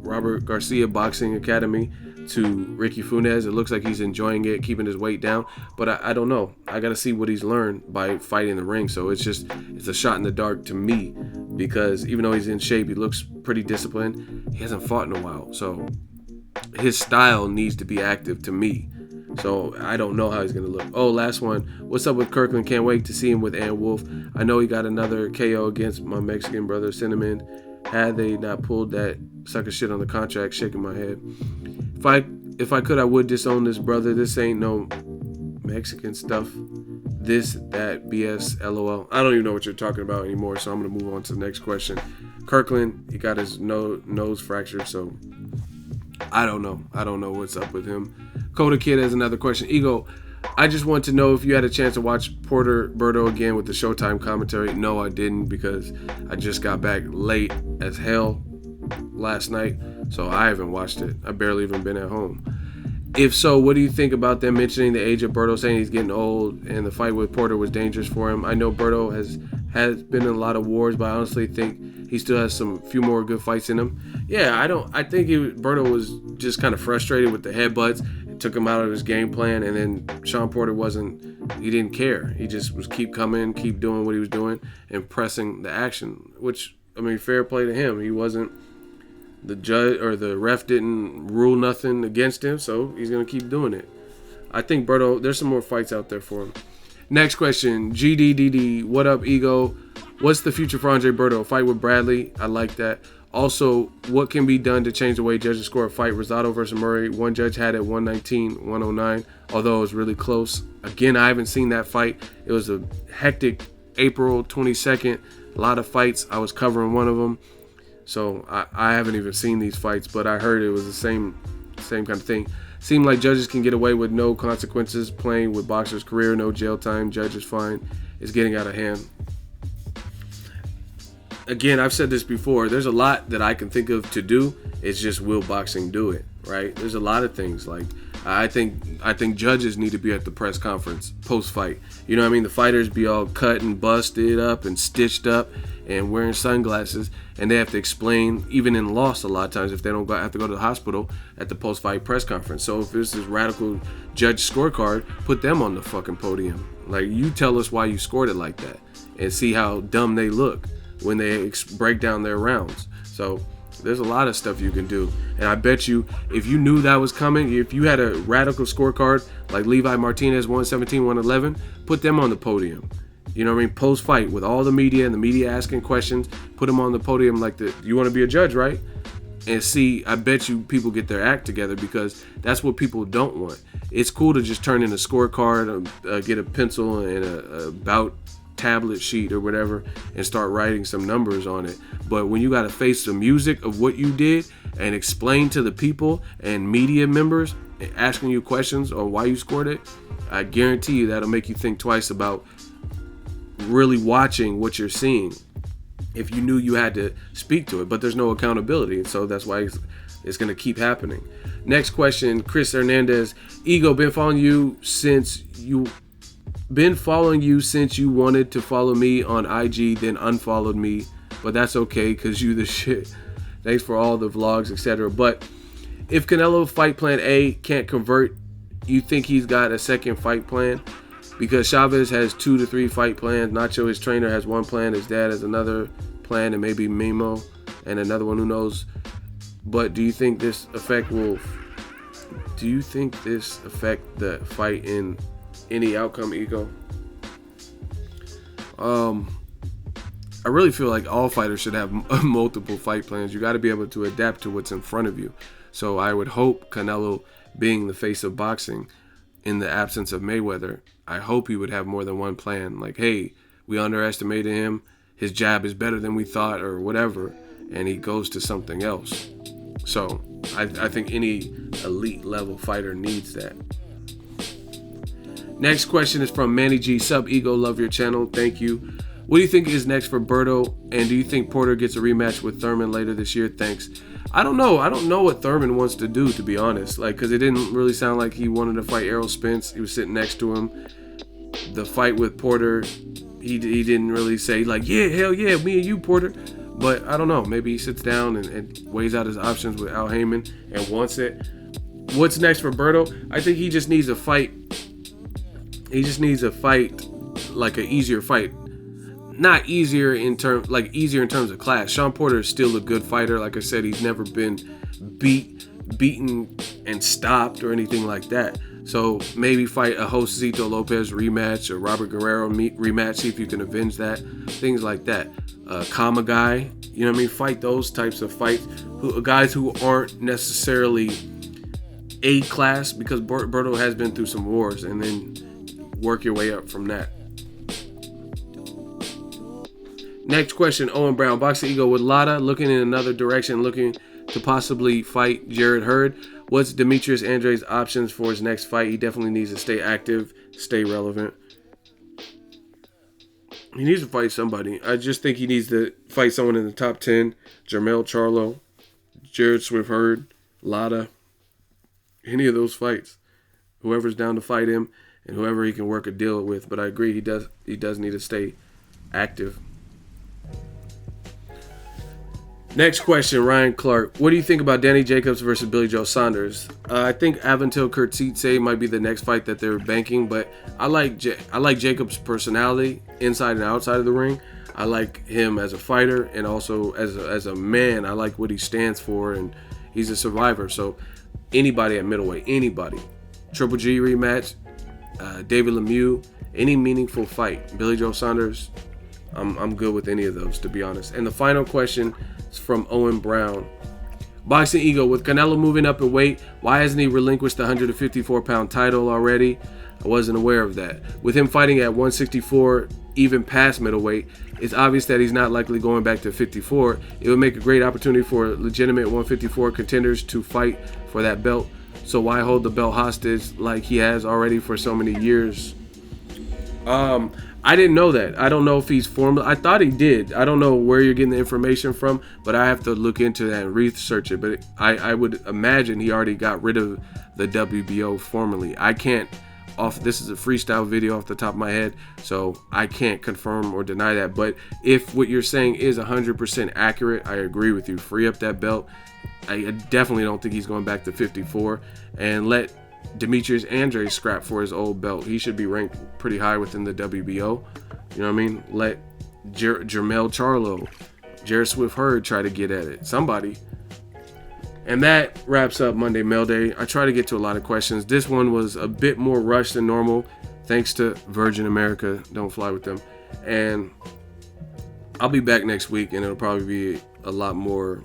Robert Garcia Boxing Academy to Ricky Funes. It looks like he's enjoying it, keeping his weight down. But I don't know. I got to see what he's learned by fighting in the ring. So it's a shot in the dark to me because even though he's in shape, he looks pretty disciplined. He hasn't fought in a while. So his style needs to be active to me. So I don't know how he's going to look. Oh, last one. What's up with Kirkland? Can't wait to see him with Ann Wolf. I know he got another KO against my Mexican brother, Cinnamon. Had they not pulled that sucker shit on the contract, shaking my head. If I could, I would disown this brother. This ain't no Mexican stuff. This, that, BS, LOL. I don't even know what you're talking about anymore, so I'm going to move on to the next question. Kirkland, he got his nose fractured, so I don't know. I don't know what's up with him. Coda Kid has another question. Ego, I just want to know if you had a chance to watch Porter Berto again with the Showtime commentary. No, I didn't because I just got back late as hell last night, so I haven't watched it. I barely even been at home. If so, what do you think about them mentioning the age of Berto, saying he's getting old and the fight with Porter was dangerous for him? I know Berto has been in a lot of wars, but I honestly think he still has few more good fights in him. Yeah, I think Berto was just kind of frustrated with the headbutts. It took him out of his game plan, and then Shawn Porter he didn't care. He just was keep coming, keep doing what he was doing, and pressing the action, which, I mean, fair play to him. He wasn't, the judge or the ref didn't rule nothing against him, so he's going to keep doing it. I think Berto, there's some more fights out there for him. Next question, GDDD, what up, Ego? What's the future for Andre Berto? Fight with Bradley, I like that. Also, what can be done to change the way judges score a fight? Rosado versus Murray, one judge had it 119, 109, although it was really close. Again, I haven't seen that fight. It was a hectic April 22nd, a lot of fights. I was covering one of them. So I haven't even seen these fights, but I heard it was the same kind of thing. Seemed like judges can get away with no consequences playing with boxers' career, no jail time. Judges fine. It's getting out of hand. Again, I've said this before. There's a lot that I can think of to do. It's just, will boxing do it, right? There's a lot of things. Like, I think judges need to be at the press conference post-fight. You know what I mean? The fighters be all cut and busted up and stitched up and wearing sunglasses, and they have to explain, even in loss a lot of times, if they don't have to go to the hospital, at the post-fight press conference. So if this is radical judge scorecard, put them on the fucking podium. Like, you tell us why you scored it like that, and see how dumb they look when they break down their rounds. So there's a lot of stuff you can do. And I bet you, if you knew that was coming, if you had a radical scorecard like Levi Martinez, 117, 111, put them on the podium. You know what I mean? Post-fight with all the media and the media asking questions, put them on the podium like you want to be a judge, right? And see, I bet you people get their act together, because that's what people don't want. It's cool to just turn in a scorecard, get a pencil and a bout tablet sheet or whatever and start writing some numbers on it. But when you got to face the music of what you did and explain to the people and media members asking you questions on why you scored it, I guarantee you that'll make you think twice about really watching what you're seeing if you knew you had to speak to it. But there's no accountability, so that's why it's going to keep happening. Next question, Chris Hernandez. Ego, been following you since you wanted to follow me on IG, then unfollowed me, but that's okay because you the shit. Thanks for all the vlogs, etc. But if Canelo fight plan A can't convert, you think he's got a second fight plan? Because Chavez has 2 to 3 fight plans. Nacho, his trainer, has one plan. His dad has another plan, and maybe Mimo and another one, who knows. But do you think this affect the fight in any outcome, Ego? I really feel like all fighters should have multiple fight plans. You got to be able to adapt to what's in front of you. So I would hope Canelo, being the face of boxing in the absence of Mayweather, I hope he would have more than one plan. Like, hey, we underestimated him. His jab is better than we thought, or whatever, and he goes to something else. So I think any elite level fighter needs that. Next question is from Manny G. Sub Ego, love your channel. Thank you. What do you think is next for Berto? And do you think Porter gets a rematch with Thurman later this year? Thanks. I don't know. I don't know what Thurman wants to do, to be honest. Like, because it didn't really sound like he wanted to fight Errol Spence. He was sitting next to him. The fight with Porter, he didn't really say, like, yeah, hell yeah, me and you, Porter. But I don't know. Maybe he sits down and weighs out his options with Al Heyman and wants it. What's next for Berto? I think he just needs a fight. He just needs a fight, like an easier fight. Not easier in terms, like easier in terms of class. Shawn Porter is still a good fighter. Like I said, he's never been beaten and stopped or anything like that. So maybe fight a Josecito Lopez rematch, or Robert Guerrero rematch, see if you can avenge that. Things like that. Kama guy, you know what I mean? Fight those types of fights. Guys who aren't necessarily A class, because Berto has been through some wars, and then work your way up from that. Next question, Owen Brown. Boxing Ego, with Lada looking in another direction, looking to possibly fight Jarrett Hurd, what's Demetrius Andrade's options for his next fight? He definitely needs to stay active, stay relevant. He needs to fight somebody. I just think he needs to fight someone in the top 10. Jermell Charlo. Jarrett Swift Hurd, Lada, any of those fights. Whoever's down to fight him and whoever he can work a deal with. But I agree, he does need to stay active. Next question, Ryan Clark. What do you think about Danny Jacobs versus Billy Joe Saunders? I think AVANDIL KHURTSIDZE might be the next fight that they're banking, but I like Jacobs' personality inside and outside of the ring. I like him as a fighter and also as a man. I like what he stands for, and he's a survivor. So anybody at middleweight, anybody. Triple G rematch, David Lemieux, any meaningful fight. Billy Joe Saunders, I'm good with any of those, to be honest. And the final question is from Owen Brown. Boxing Ego, with Canelo moving up in weight, why hasn't he relinquished the 154-pound title already? I wasn't aware of that. With him fighting at 164, even past middleweight, it's obvious that he's not likely going back to 54. It would make a great opportunity for legitimate 154 contenders to fight for that belt. So why hold the belt hostage like he has already for so many years? I didn't know that. I don't know if he's formal. I thought he did. I don't know where you're getting the information from, but I have to look into that and research it. But I would imagine he already got rid of the WBO formally. I can't this is a freestyle video off the top of my head, so I can't confirm or deny that. But if what you're saying is 100% accurate, I agree with you. Free up that belt. I definitely don't think he's going back to 54, and let Demetrius Andrade scrap for his old belt. He should be ranked pretty high within the WBO. You know what I mean? Let Jermell Charlo, Jarrett Swift Hurd try to get at it. Somebody. And that wraps up Monday Mail Day. I try to get to a lot of questions. This one was a bit more rushed than normal, thanks to Virgin America. Don't fly with them. And I'll be back next week, and it'll probably be a lot more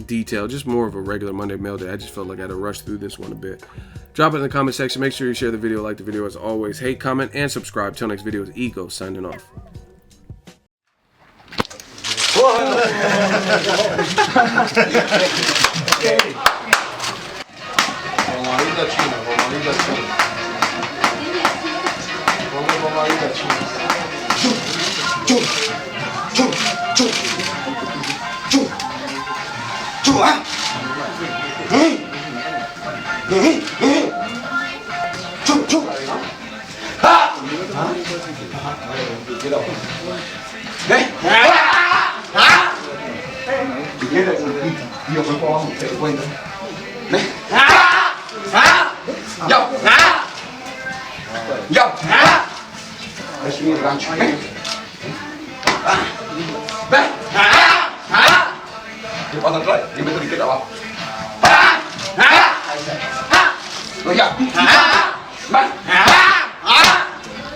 detailed, just more of a regular Monday Mail Day. I just felt like I had to rush through this one a bit. Drop it in the comment section. Make sure you share the video, like the video as always. Hate, comment, and subscribe. Till next video, is Ego signing off.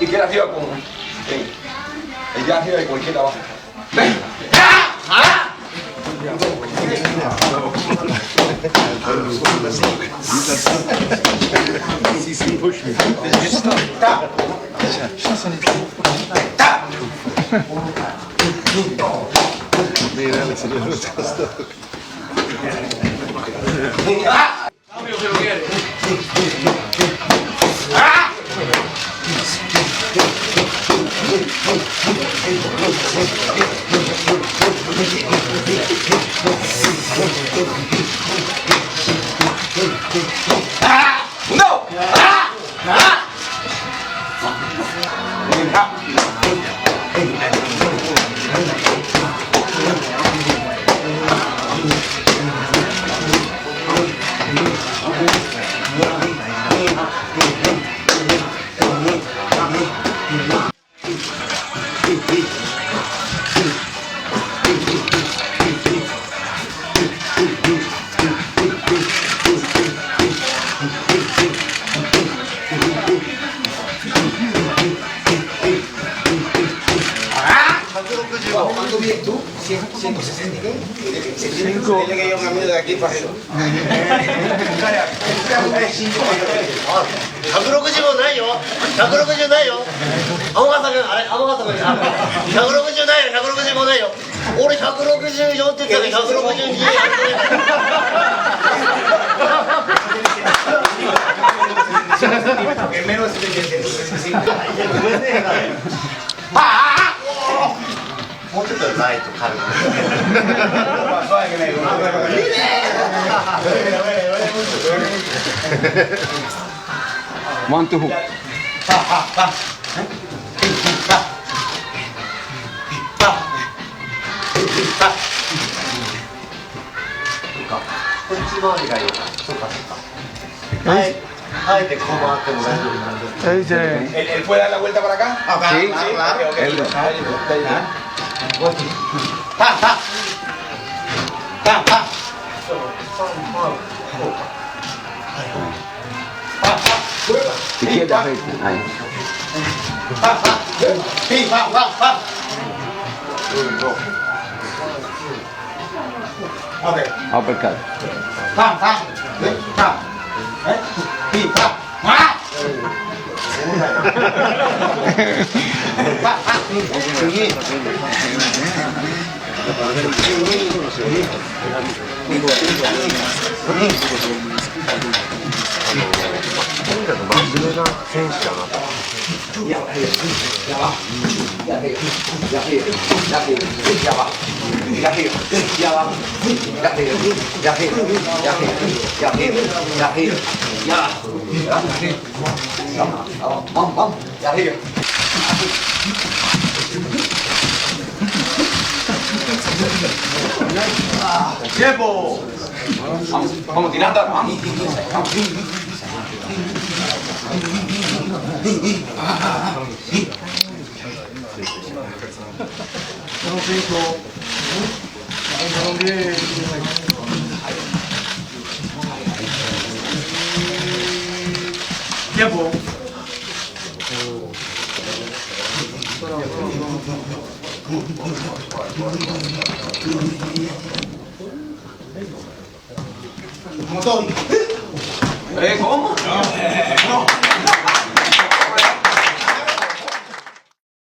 Y queda arriba con ella arriba de cualquier abajo. Push me. Mira, le salió los costados. No! bien tú, 160. Dile que yo camino de aquí para arriba. 160ないよ。160ないよ。天笠君、あれ、天笠君、160ないよ、165ないよ。俺164って言ったら162やってる。menos de 165. 持ってたよ。ライト軽く。ワントゥーフォー。こっち回りがいいか。そうかそうか。はい。あえてこう回っても大丈夫なんで。¿Él puede dar la vuelta para acá? Sí, claro. él lo sabe. Izquierda, ahí. Okay. Uppercut. ¡Tiempo! Vamos tirando, vamos. Tiempo. Motor. ¿Cómo? No.